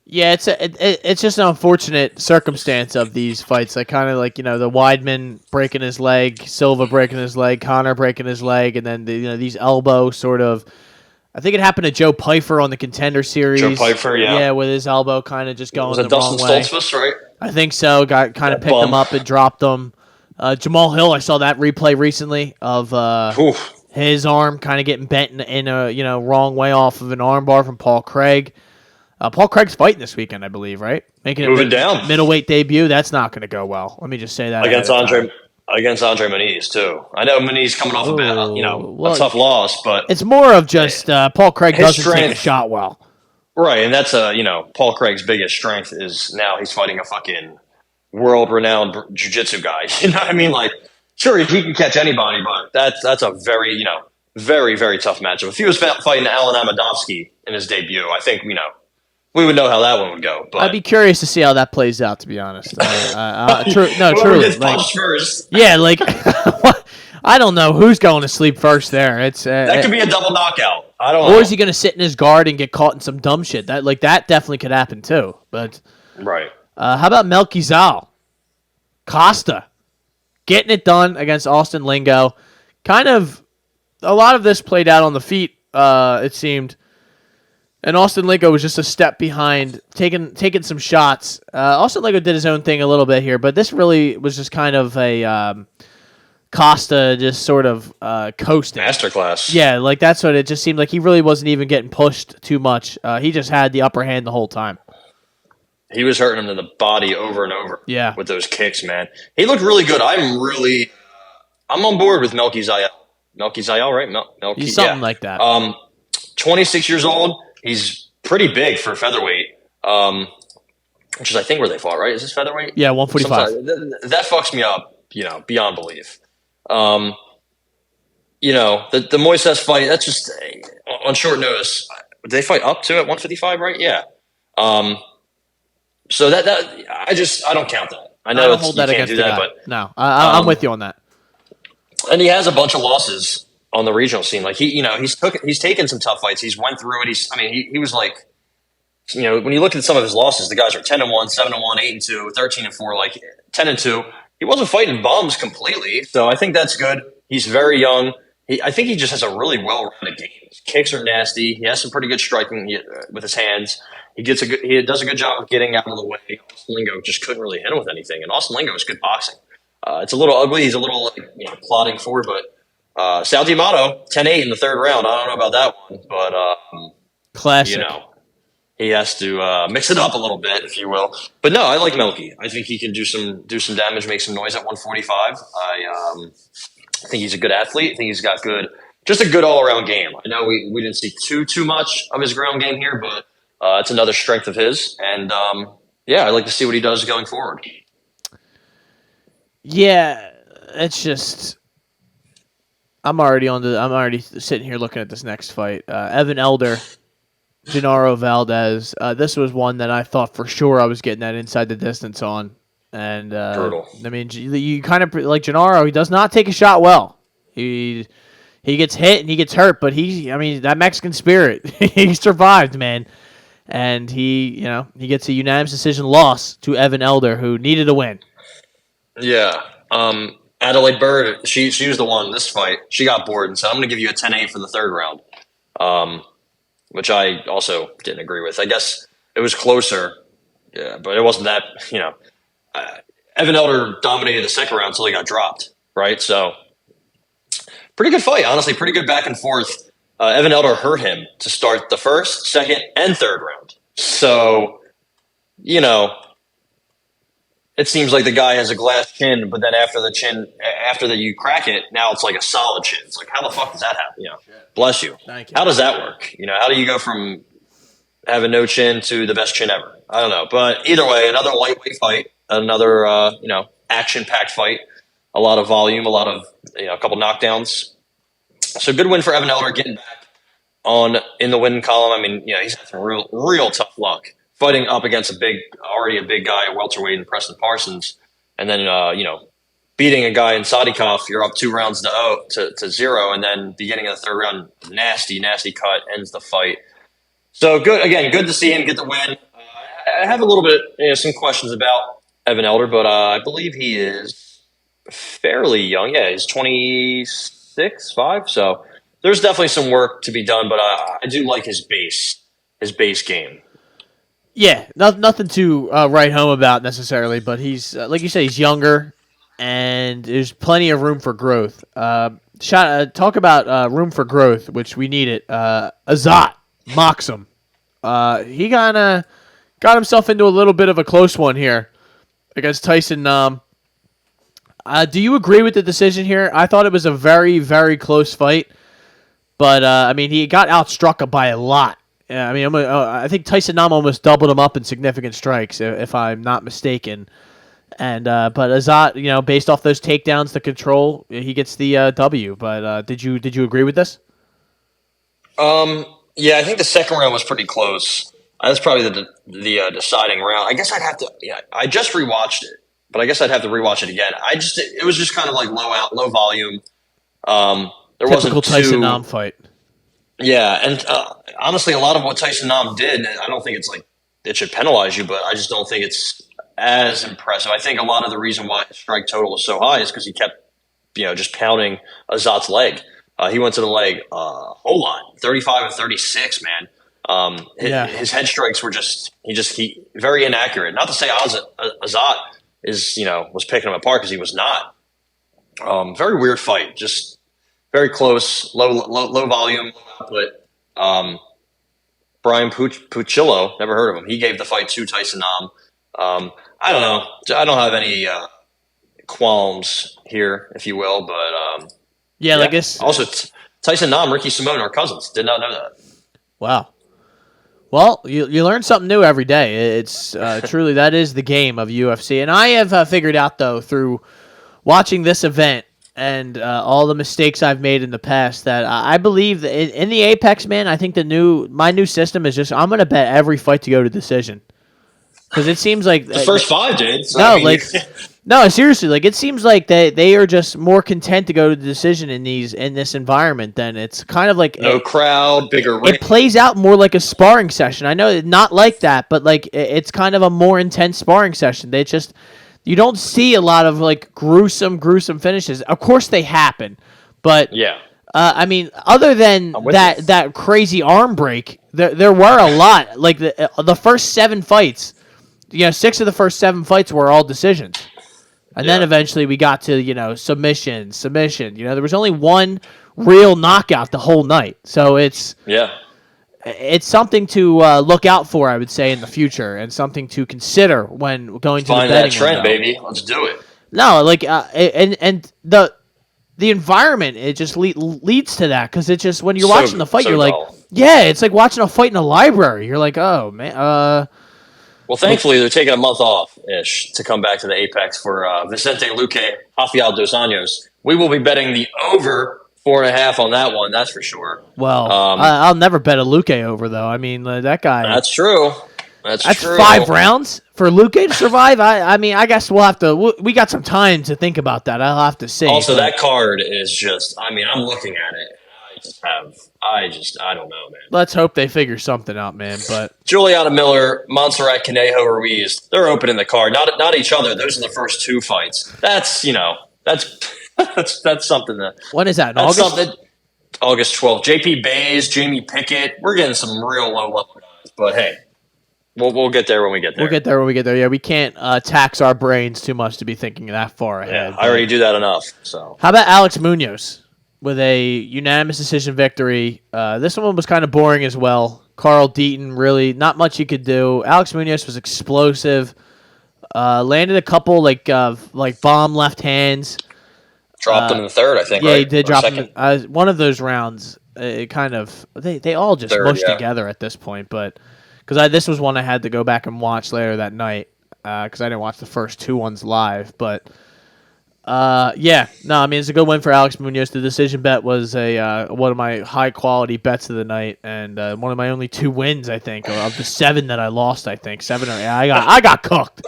yeah, it's just an unfortunate circumstance of these fights. Like kind of like the Weidman breaking his leg, Silva breaking his leg, Connor breaking his leg, and then these elbow sort of. I think it happened to Joe Pyfer on the Contender Series. Joe Pyfer, yeah. Yeah, with his elbow kind of just going was the it Dustin wrong way. Stoltzfus, right? I think so. Got kind of picked him up and dropped him. Jamal Hill, I saw that replay recently of his arm kind of getting bent in a wrong way off of an armbar from Paul Craig. Paul Craig's fighting this weekend, I believe, right? Making Moving down. Middleweight debut. That's not going to go well. Let me just say that against Andre Muniz too. I know Muniz coming off a tough loss, but it's more of just Paul Craig doesn't take a shot well. Right, and that's Paul Craig's biggest strength is now he's fighting a fucking world-renowned jiu-jitsu guy. You know what I mean? Like, sure, he can catch anybody, but that's a very, very, very tough matchup. If he was fighting Alan Amadovsky in his debut, I think, we would know how that one would go. But I'd be curious to see how that plays out, to be honest. Truly. First. Yeah, like, I don't know who's going to sleep first there. It's that could be a double knockout. I don't know. Or is he going to sit in his guard and get caught in some dumb shit? That definitely could happen too. But right. How about Melky Zal? Costa getting it done against Austin Lingo. Kind of a lot of this played out on the feet, it seemed. And Austin Lingo was just a step behind, taking some shots. Austin Lingo did his own thing a little bit here, but this really was just kind of a Costa just sort of coasting. Masterclass. Yeah, like that's what it just seemed like. He really wasn't even getting pushed too much. He just had the upper hand the whole time. He was hurting him to the body over and over. Yeah. With those kicks, man. He looked really good. I'm on board with Melky Zayel. Melky Zayel, right? Melky, He's something like that. 26 years old. He's pretty big for featherweight, which is, I think, where they fought, right? Is this featherweight? Yeah, 145. That fucks me up, beyond belief. The Moises fight, that's just on short notice. Did they fight up to at 155, right? Yeah. So that I don't count that. I know hold that against the guy. But no, I'm with you on that. And he has a bunch of losses on the regional scene. Like he's taken some tough fights. He's went through it. He was like, when you look at some of his losses, the guys are 10-1, 7-1, 8-2, 13-4, like 10-2. He wasn't fighting bums completely. So I think that's good. He's very young. I think he just has a really well-rounded game. His kicks are nasty. He has some pretty good striking with his hands. He does a good job of getting out of the way. Austin Lingo just couldn't really hit him with anything. And Austin Lingo is good boxing. It's a little ugly. He's a little plodding forward, but Sal D'Amato, 10-8 in the third round. I don't know about that one, but classic. He has to mix it up a little bit, if you will. But no, I like Melky. I think he can do some damage, make some noise at 145. I think he's a good athlete. I think he's got just a good all around game. I know we didn't see too much of his ground game here, but it's another strength of his. And I'd like to see what he does going forward. Yeah, it's just. I'm already sitting here looking at this next fight. Evan Elder, Genaro Valdez. This was one that I thought for sure I was getting that inside the distance on. And Brutal. I mean, you kind of like Genaro. He does not take a shot well. He gets hit and he gets hurt, but that Mexican spirit, he survived, man. And he gets a unanimous decision loss to Evan Elder, who needed a win. Yeah. Adelaide Bird, she was the one in this fight. She got bored and said, I'm going to give you a 10-8 for the third round, which I also didn't agree with. I guess it was closer, yeah, but it wasn't that, Evan Elder dominated the second round until he got dropped, right? So pretty good fight, honestly, pretty good back and forth. Evan Elder hurt him to start the first, second, and third round. So, it seems like the guy has a glass chin, but then after that you crack it, now it's like a solid chin. It's like, how the fuck does that happen? Bless you. Thank you. How does that work? How do you go from having no chin to the best chin ever? I don't know. But either way, another lightweight fight, another, action-packed fight, a lot of volume, a lot of, a couple knockdowns. So good win for Evan Elder, getting back in the win column. I mean, he's had some real tough luck fighting up against already a big guy at welterweight in Preston Parsons, and then beating a guy in Sadikov. You're up 2 rounds to 0, and then beginning of the third round, nasty cut ends the fight. So good to see him get the win. I have a little bit some questions about Evan Elder, but I believe he is fairly young. Yeah, he's 26, 5. So there's definitely some work to be done, but I do like his base game. Yeah, nothing to write home about necessarily, but he's like you said, he's younger, and there's plenty of room for growth. Talk about room for growth, which we need it. Azat Moxham, he got himself into a little bit of a close one here against Tyson Nam. Do you agree with the decision here? I thought it was a very, very close fight, but he got outstruck by a lot. Yeah, I think Tyson Nam almost doubled him up in significant strikes, if I'm not mistaken. And but Azat, based off those takedowns, the control, he gets the W. But did you agree with this? Yeah, I think the second round was pretty close. That's probably the deciding round. I guess I'd have to. Yeah, I just rewatched it, but I guess I'd have to rewatch it again. It was just kind of like low volume. There Typical wasn't Tyson Nam fight. Yeah, and honestly, a lot of what Tyson Nam did, I don't think it's like it should penalize you, but I just don't think it's as impressive. I think a lot of the reason why his strike total was so high is because he kept, just pounding Azat's leg. He went to the leg a whole lot, 35 and 36, man. His head strikes were he very inaccurate. Not to say Azat was picking him apart, because he was not. Very weird fight, just very close, low volume, but Brian Pucillo, never heard of him. He gave the fight to Tyson Nam. I don't know. I don't have any qualms here, if you will, but yeah, like this. Also, Tyson Nam, Ricky Simone are cousins. Did not know that. Wow. Well, you learn something new every day. It's truly, that is the game of UFC. And I have figured out, though, through watching this event and all the mistakes I've made in the past, that I believe that in the Apex, man, I think my new system is just, I'm going to bet every fight to go to decision. Because it seems like the first 5 did. So no, seriously, like it seems like they are just more content to go to the decision in this environment than it's kind of like no crowd, bigger ring. It plays out more like a sparring session. I know not like that, but like it's kind of a more intense sparring session. You don't see a lot of like gruesome finishes. Of course they happen, but yeah. Other than that crazy arm break, there were a lot. Like the first 7 fights, 6 of the first 7 fights were all decisions. And then eventually we got to, submission. There was only one real knockout the whole night. So it's something to look out for, I would say, in the future, and something to consider when going to the betting that trend, window. baby. Let's do it. No, like and the environment, it just leads to that, because it's just when you're watching the fight, you're like, it's like watching a fight in a library. You're like, oh man. Well, thankfully, they're taking a month off-ish to come back to the Apex for Vicente Luque, Rafael Dos Anjos. We will be betting the over 4.5 on that one. That's for sure. Well, I'll never bet a Luque over though. I mean, that guy. That's true. That's true. 5 rounds for Luque to survive. I mean, I guess we'll have to. We got some time to think about that. I'll have to see. Also, that card is just. I mean, I'm looking at it. I don't know, man. Let's hope they figure something out, man. But Juliana Miller, Montserrat Conejo Ruiz, they're opening the card. Not each other. Those are the first 2 fights. That's that's something that. When is that? In That's August? something. August 12th. JP Bays, Jamie Pickett. We're getting some real low level guys, but hey, we'll get there when we get there. We'll get there when we get there. Yeah, we can't tax our brains too much to be thinking that far ahead. Yeah, I already do that enough. So how about Alex Munoz with a unanimous decision victory? This one was kind of boring as well. Carl Deaton, really not much he could do. Alex Munoz was explosive. Landed a couple like bomb left hands. Dropped him in the third, I think. Yeah, right? he did Or drop second. him. One of those rounds, it kind of they all just Third, mushed yeah. together at this point. But because this was one I had to go back and watch later that night because I didn't watch the first 2 ones live. But yeah, no, I mean it's a good win for Alex Munoz. The decision bet was one of my high quality bets of the night, and one of my only 2 wins, I think, of the 7 that I lost. I think 7 or 8. I got cooked.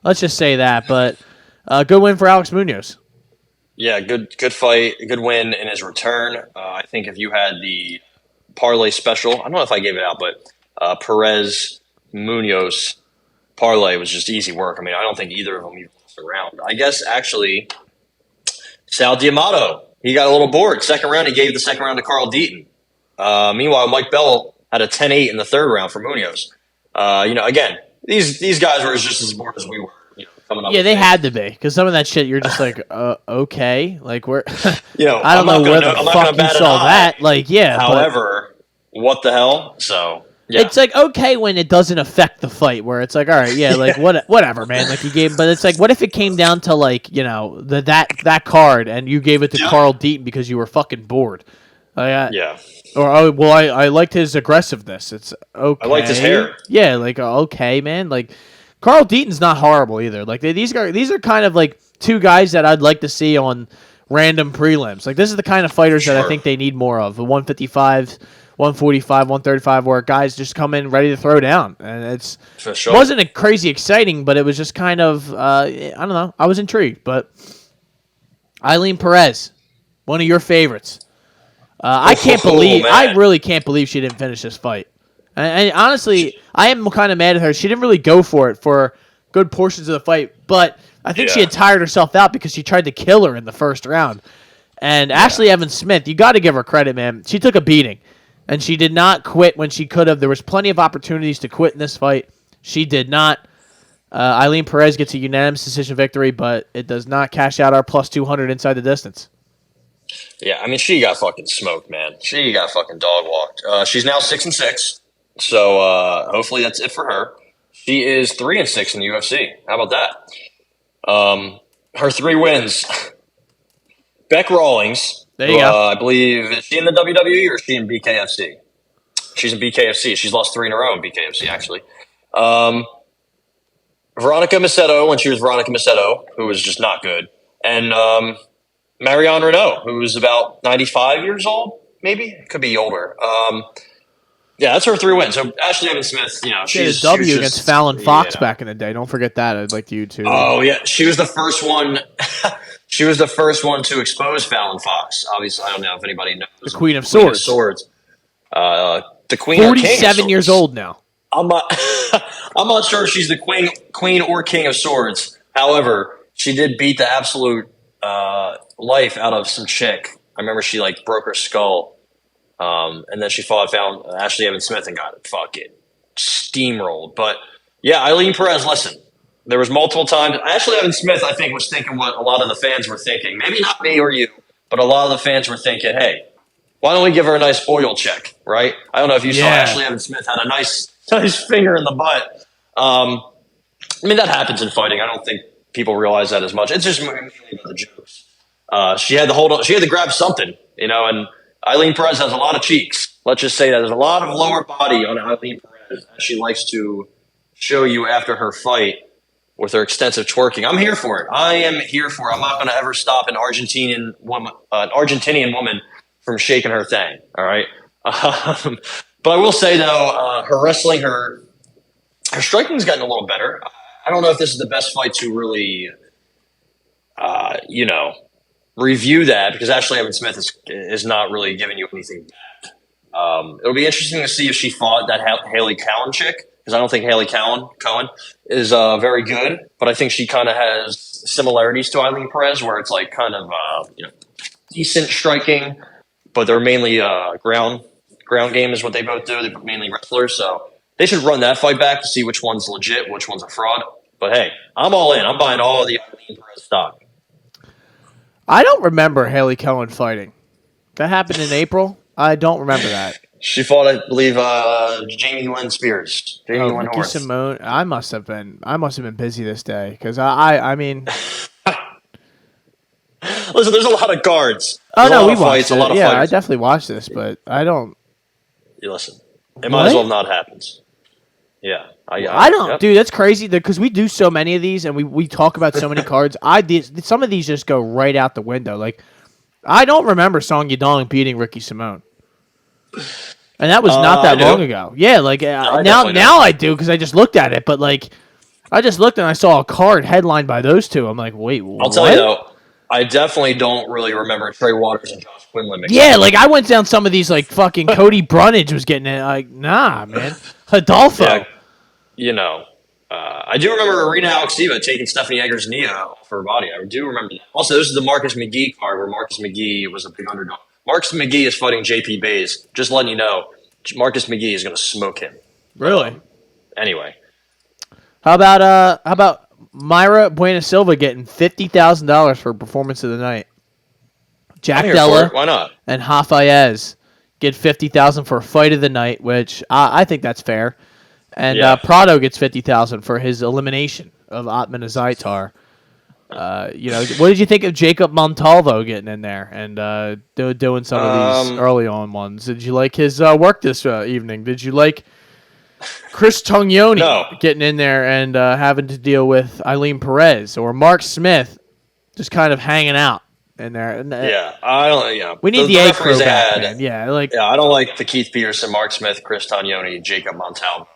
Let's just say that. But good win for Alex Munoz. Yeah, good fight, good win in his return. I think if you had the parlay special, I don't know if I gave it out, but Perez Munoz parlay was just easy work. I mean, I don't think either of them even lost a round. I guess actually Sal D'Amato, he got a little bored. Second round, he gave the second round to Carl Deaton. Meanwhile, Mike Bell had a 10-8 in the third round for Munoz. Again, these guys were just as bored as we were. Coming up Yeah, they had to be because some of that shit you're just like, okay, like we're. I don't I'm know not where gonna- the I'm not fuck gonna you bat an saw eye. that. Like, yeah. However, what the hell? So but yeah, it's like okay when it doesn't affect the fight, where it's like, all right, yeah, like whatever, man. Like you gave, but it's like, what if it came down to like that card and you gave it to Carl Deaton because you were fucking bored. yeah. Or I liked his aggressiveness. It's okay. I liked his hair. Yeah, like okay, man. Like Carl Deaton's not horrible either. Like these are kind of like 2 guys that I'd like to see on random prelims. Like this is the kind of fighters that I think they need more of. The 155, 145, 135, where guys just come in ready to throw down, and it's For sure. wasn't a crazy exciting, but it was just kind of I don't know. I was intrigued, but Eileen Perez, one of your favorites. I really can't believe she didn't finish this fight. And honestly, I am kind of mad at her. She didn't really go for it for good portions of the fight, but I think she had tired herself out because she tried to kill her in the first round. And Ashley Evans Smith, you got to give her credit, man. She took a beating, and she did not quit when she could have. There was plenty of opportunities to quit in this fight. She did not. Eileen Perez gets a unanimous decision victory, but it does not cash out our plus 200 inside the distance. Yeah, I mean, she got fucking smoked, man. She got fucking dog walked. She's now 6-6, so hopefully that's it for her. She is 3-6 in the UFC. How about that? Her 3 wins. Beck Rawlings. There you go. I believe, is she in the WWE or is she in BKFC? She's in BKFC. She's lost 3 in a row in BKFC, actually. Veronica Macedo, when she was Veronica Macedo, who was just not good. And Marianne Renault, who was about 95 years old, maybe? Could be older. Yeah, that's her 3 wins. So Ashley Evans Smith, She had a W against Fallon Fox back in the day. Don't forget that. I'd like you to. Oh yeah, she was the first one. She was the first one to expose Fallon Fox. Obviously, I don't know if anybody knows The Queen of Swords. The Queen. Or King of 47 years Swords. old now. I'm not. I'm not sure if she's the queen or king of swords. However, she did beat the absolute life out of some chick. I remember she broke her skull, and then she found Ashley Evans Smith and got fucking steamrolled. But yeah, Eileen Perez. Listen, there was multiple times. Ashley Evans Smith, I think, was thinking what a lot of the fans were thinking. Maybe not me or you, but a lot of the fans were thinking, "Hey, why don't we give her a nice oil check?" Right? I don't know if you saw Ashley Evans Smith had a nice finger in the butt. I mean, that happens in fighting. I don't think people realize that as much. It's just mainly about the jokes. She had to hold on. She had to grab something, and Eileen Perez has a lot of cheeks. Let's just say that there's a lot of lower body on Eileen Perez, as she likes to show you after her fight with her extensive twerking. I'm here for it. I am here for it. I'm not going to ever stop an Argentinian woman from shaking her thing. All right. But I will say though, her wrestling, her striking's gotten a little better. I don't know if this is the best fight to really, review that, because Ashley Evans Smith is not really giving you anything back. It'll be interesting to see if she fought that Haley Cowan chick, because I don't think Haley Cohen is very good, but I think she kind of has similarities to Eileen Perez, where it's like kind of decent striking, but they're mainly ground game is what they both do. They're mainly wrestlers, so they should run that fight back to see which one's legit, which one's a fraud. But hey, I'm all in. I'm buying all the Eileen Perez stock. I don't remember Haley Cohen fighting. That happened in April. I don't remember that. She fought, I believe, Jamie Lynn Spears. Jamie Lynn Ricky North. Simone. I must have been busy this day, because I mean. Listen, there's a lot of cards. Oh no, we watched watched it. a lot of Yeah, fights. I definitely watched this, but I don't. You listen. It might as well not happen. Yeah. I don't, yep. dude. That's crazy because we do so many of these and we talk about so many cards. Some of these just go right out the window. Like, I don't remember Song Yadong beating Ricky Simone, and that was not that long ago. Yeah, like now I do because I just looked at it. But like, I just looked and I saw a card headlined by those two. I'm like, wait, I'll tell you though, I definitely don't really remember Trey Waters and Josh Quinlan. Yeah, like I went down some of these, like fucking Cody Brunage was getting it. Like, nah, man, Adolfo. Yeah, I do remember Arena Alexieva taking Stephanie Egger's knee off her body. I do remember that. Also, this is the Marcus McGee card where Marcus McGee was a big underdog. Marcus McGee is fighting JP Bays. Just letting you know, Marcus McGee is going to smoke him. Really? Anyway, how about Mayra Bueno Silva getting $50,000 for performance of the night? Jack Della, why not? And Hafayez get $50,000 for fight of the night, which I think that's fair. And Prado gets $50,000 for his elimination of Atman Azaitar. What did you think of Jacob Montalvo getting in there and doing some of these early on ones? Did you like his work this evening? Did you like Chris Tognoni getting in there and having to deal with Eileen Perez or Mark Smith just kind of hanging out in there? I don't. Yeah, we need the A crew back, man. Yeah, I don't like the Keith Peterson, Mark Smith, Chris Tognoni, Jacob Montalvo.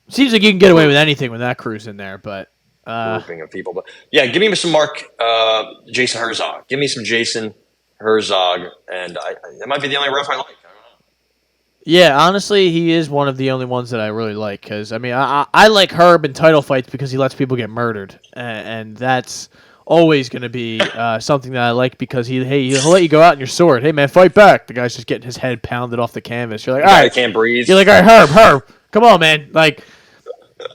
Seems like you can get away with anything when that crew's in there, but grouping of people. But yeah, give me some Jason Herzog. Give me some Jason Herzog, and that might be the only ref I like. I don't know. Yeah, honestly, he is one of the only ones that I really like because I mean, I like Herb in title fights because he lets people get murdered, and that's always going to be something that I like because he'll let you go out in your sword. Hey man, fight back. The guy's just getting his head pounded off the canvas. You're like, all right, I can't breathe. You're like, all right, Herb, come on, man, like.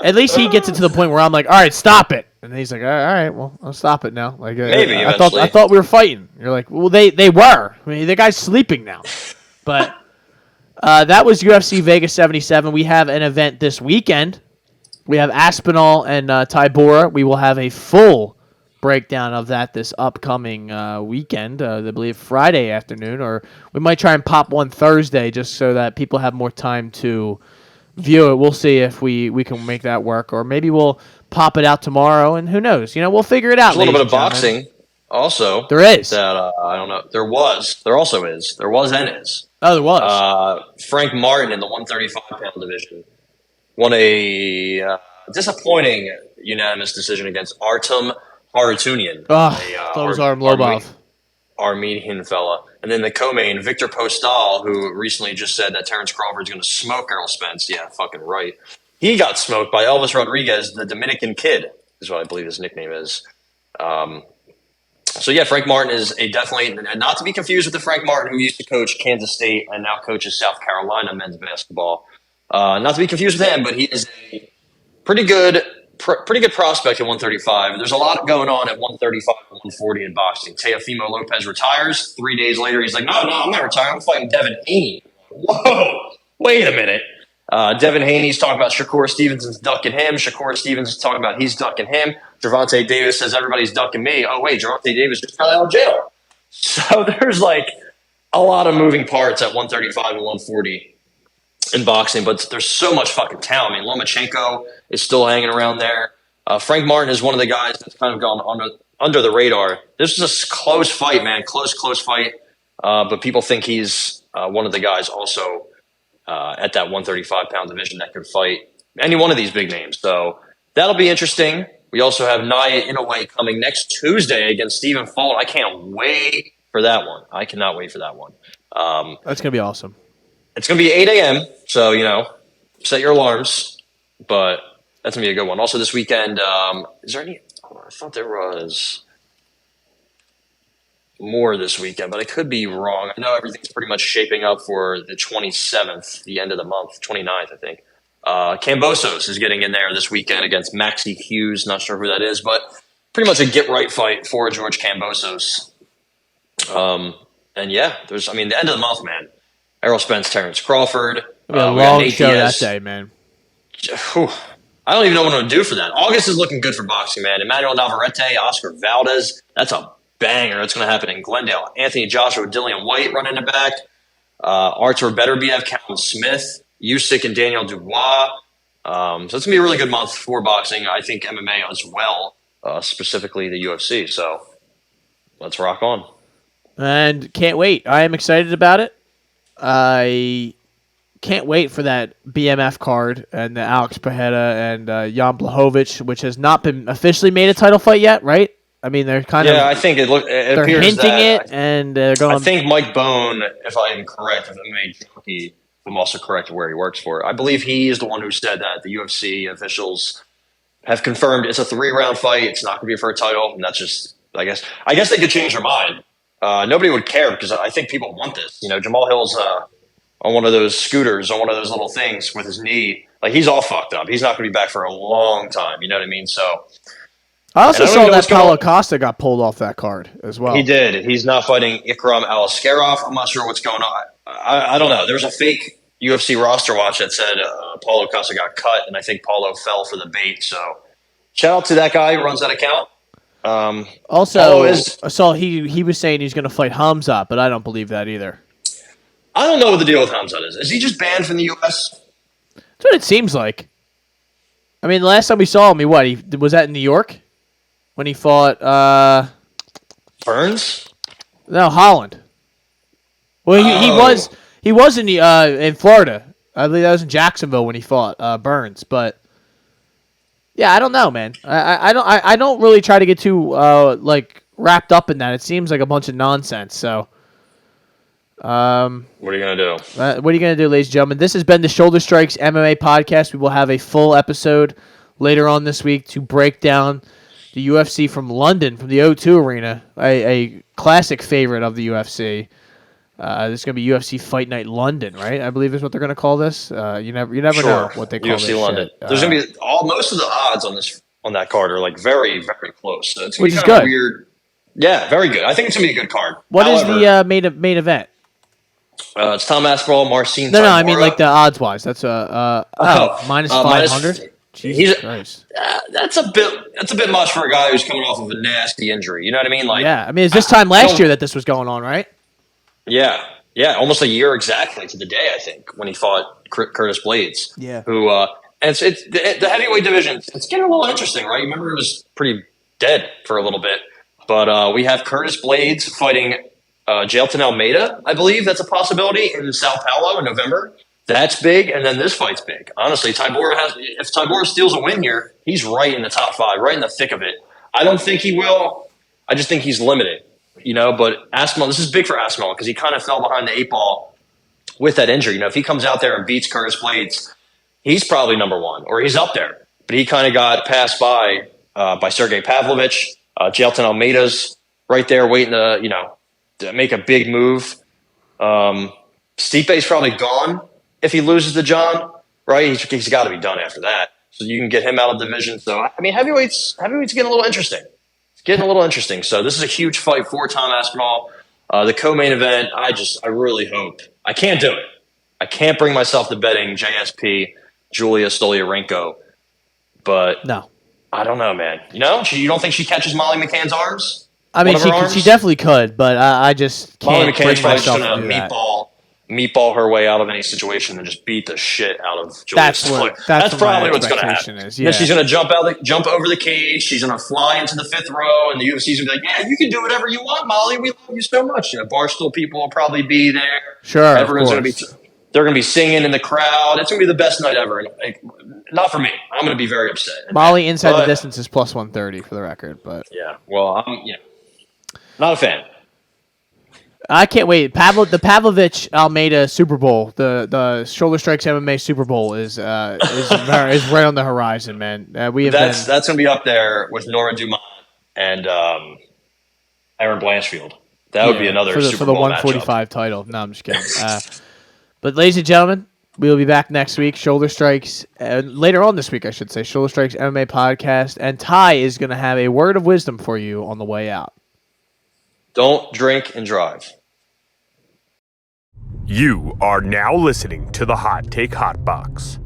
At least he gets it to the point where I'm like, all right, stop it. And he's like, all right, well, I'll stop it now. Like, maybe I thought we were fighting. You're like, well, they were. I mean, the guy's sleeping now. But that was UFC Vegas 77. We have an event this weekend. We have Aspinall and Tybura. We will have a full breakdown of that this upcoming weekend. I believe Friday afternoon, or we might try and pop one Thursday just so that people have more time to view it. We'll see if we can make that work, or maybe we'll pop it out tomorrow, and who knows? We'll figure it out. There's a little bit of boxing also. There is. That I don't know. There also is. There was and is. Oh, there was. Frank Martin in the 135-pound division won a disappointing unanimous decision against Artem Harutyunyan. That was Lobov. Armenian fella. And then the co-main, Victor Postal, who recently just said that Terrence Crawford's going to smoke Errol Spence. Yeah, fucking right. He got smoked by Elvis Rodriguez, the Dominican Kid, is what I believe his nickname is. So yeah, Frank Martin is definitely, not to be confused with the Frank Martin who used to coach Kansas State and now coaches South Carolina men's basketball. Not to be confused with him, but he is a pretty good prospect at 135. There's a lot going on at 135 and 140 in boxing. Teofimo Lopez retires. 3 days later, he's like, no, I'm not retiring. I'm fighting Devin Haney. Whoa, wait a minute. Devin Haney's talking about Shakur Stevenson's ducking him. Shakur Stevenson's talking about he's ducking him. Gervonta Davis says everydays ducking me. Oh, wait, Gervonta Davis just got out of jail. So there's like a lot of moving parts at 135 and 140 in boxing, but there's so much fucking talent. I mean, Lomachenko is still hanging around there. Frank Martin is one of the guys that's kind of gone under the radar. This was a close fight, man. Close fight. but people think he's one of the guys also at that 135-pound division that could fight any one of these big names. So that'll be interesting. We also have Nia Inoue coming next Tuesday against Stephen Fulton. I can't wait for that one. I cannot wait for that one. That's going to be awesome. It's going to be 8 a.m., so, set your alarms, but that's going to be a good one. Also this weekend, is there any – I thought there was more this weekend, but I could be wrong. I know everything's pretty much shaping up for the 27th, the end of the month, 29th, I think. Kambosos is getting in there this weekend against Maxie Hughes. Not sure who that is, but pretty much a get-right fight for George Kambosos. And yeah, the end of the month, man. Errol Spence, Terrence Crawford. It'll be a long show that day, man. Whew. I don't even know what I'm going to do for that. August is looking good for boxing, man. Emmanuel Navarrete, Oscar Valdez. That's a banger. That's going to happen in Glendale. Anthony Joshua, Dillian White running it back. Artur Beterbiev, Calvin Smith, Usyk, and Daniel Dubois. So it's going to be a really good month for boxing. I think MMA as well, specifically the UFC. So let's rock on. And can't wait. I am excited about it. I can't wait for that BMF card and the Alex Pereira and Jan Blachowicz, which has not been officially made a title fight yet, right? I mean, they're kind of. Yeah, I think it they're appears hinting that, it, and they're going. I think Mike Bone, if I am correct, if MMA Junkie, I'm also correct where he works for. I believe he is the one who said that the UFC officials have confirmed it's a 3-round fight. It's not going to be for a title, and that's just. I guess they could change their mind. Nobody would care because I think people want this. Jamal Hill's on one of those scooters, on one of those little things with his knee. Like, he's all fucked up. He's not going to be back for a long time. You know what I mean? So I also saw that Paulo Costa got pulled off that card as well. He did. He's not fighting Ikram Aliskerov. I'm not sure what's going on. I don't know. There was a fake UFC roster watch that said Paulo Costa got cut, and I think Paulo fell for the bait. So shout out to that guy who runs that account. Also, I saw he was saying he's going to fight Hamzat, but I don't believe that either. I don't know what the deal with Hamzat is. Is he just banned from the U.S.? That's what it seems like. I mean, the last time we saw him, he was that in New York when he fought Burns? No, Holland. Well, he was in Florida. I believe that was in Jacksonville when he fought Burns, but. Yeah, I don't know, man. I don't really try to get too wrapped up in that. It seems like a bunch of nonsense. So, what are you gonna do? What are you gonna do, ladies and gentlemen? This has been the Shoulder Strikes MMA podcast. We will have a full episode later on this week to break down the UFC from London, from the O2 Arena, a classic favorite of the UFC. This is going to be UFC Fight Night London, right? I believe is what they're going to call this. You never know what they call UFC this London. shit. There's going to be most of the odds on that card are like very, very close. So it's which is good. Weird. Yeah, very good. I think it's going to be a good card. What is the main event? It's Tom Aspinall, Marcin. No, I mean like the odds wise. That's minus 500. Jesus Christ. That's a bit much for a guy who's coming off of a nasty injury. You know what I mean? Like, yeah, I mean it's this time last year that this was going on, right? Yeah, almost a year exactly to the day, I think, when he fought Curtis Blades. Yeah. Who, and it's the heavyweight division, it's getting a little interesting, right? You remember it was pretty dead for a little bit. But we have Curtis Blades fighting Jailton Almeida, I believe that's a possibility, in Sao Paulo in November. That's big, and then this fight's big. Honestly, if Tybura steals a win here, he's right in the top 5, right in the thick of it. I don't think he will. I just think he's limited. But Aspinall, this is big for Aspinall because he kind of fell behind the 8 ball with that injury. If he comes out there and beats Curtis Blades, he's probably number 1, or he's up there. But he kind of got passed by Sergey Pavlovich. Jailton Almeida's right there waiting to make a big move. Stipe's probably gone if he loses to John, right? He's got to be done after that. So you can get him out of the division. So, I mean, heavyweight's getting a little interesting. So this is a huge fight for Tom Aspinall. The co-main event, I really hope. I can't do it. I can't bring myself to betting JSP, Julia Stoliarenko. But no, I don't know, man. You don't think she catches Molly McCann's arms? I mean, she definitely could, but I just can't. Molly McCann's probably just going to meatball meatball her way out of any situation and just beat the shit out of Julia. That's probably what's going to happen. is. Yeah. Then she's going to jump over the cage. She's going to fly into the 5th row, and the UFC's going to be like, "Yeah, you can do whatever you want, Molly. We love you so much." Barstool people will probably be there. Sure, everyone's going to be. They're going to be singing in the crowd. It's going to be the best night ever. Not for me. I'm going to be very upset. Molly inside the distance is plus 130 for the record, but yeah. Well, I'm not a fan. I can't wait. The Pavlovich Almeida Super Bowl, the Shoulder Strikes MMA Super Bowl is right on the horizon, man. That's going to be up there with Nora Dumont and Aaron Blanchfield. That would be another Super Bowl for the 145 title. No, I'm just kidding. But ladies and gentlemen, we will be back next week. Shoulder Strikes later on this week, I should say. Shoulder Strikes MMA podcast, and Ty is going to have a word of wisdom for you on the way out. Don't drink and drive. You are now listening to the Hot Take Hot Box.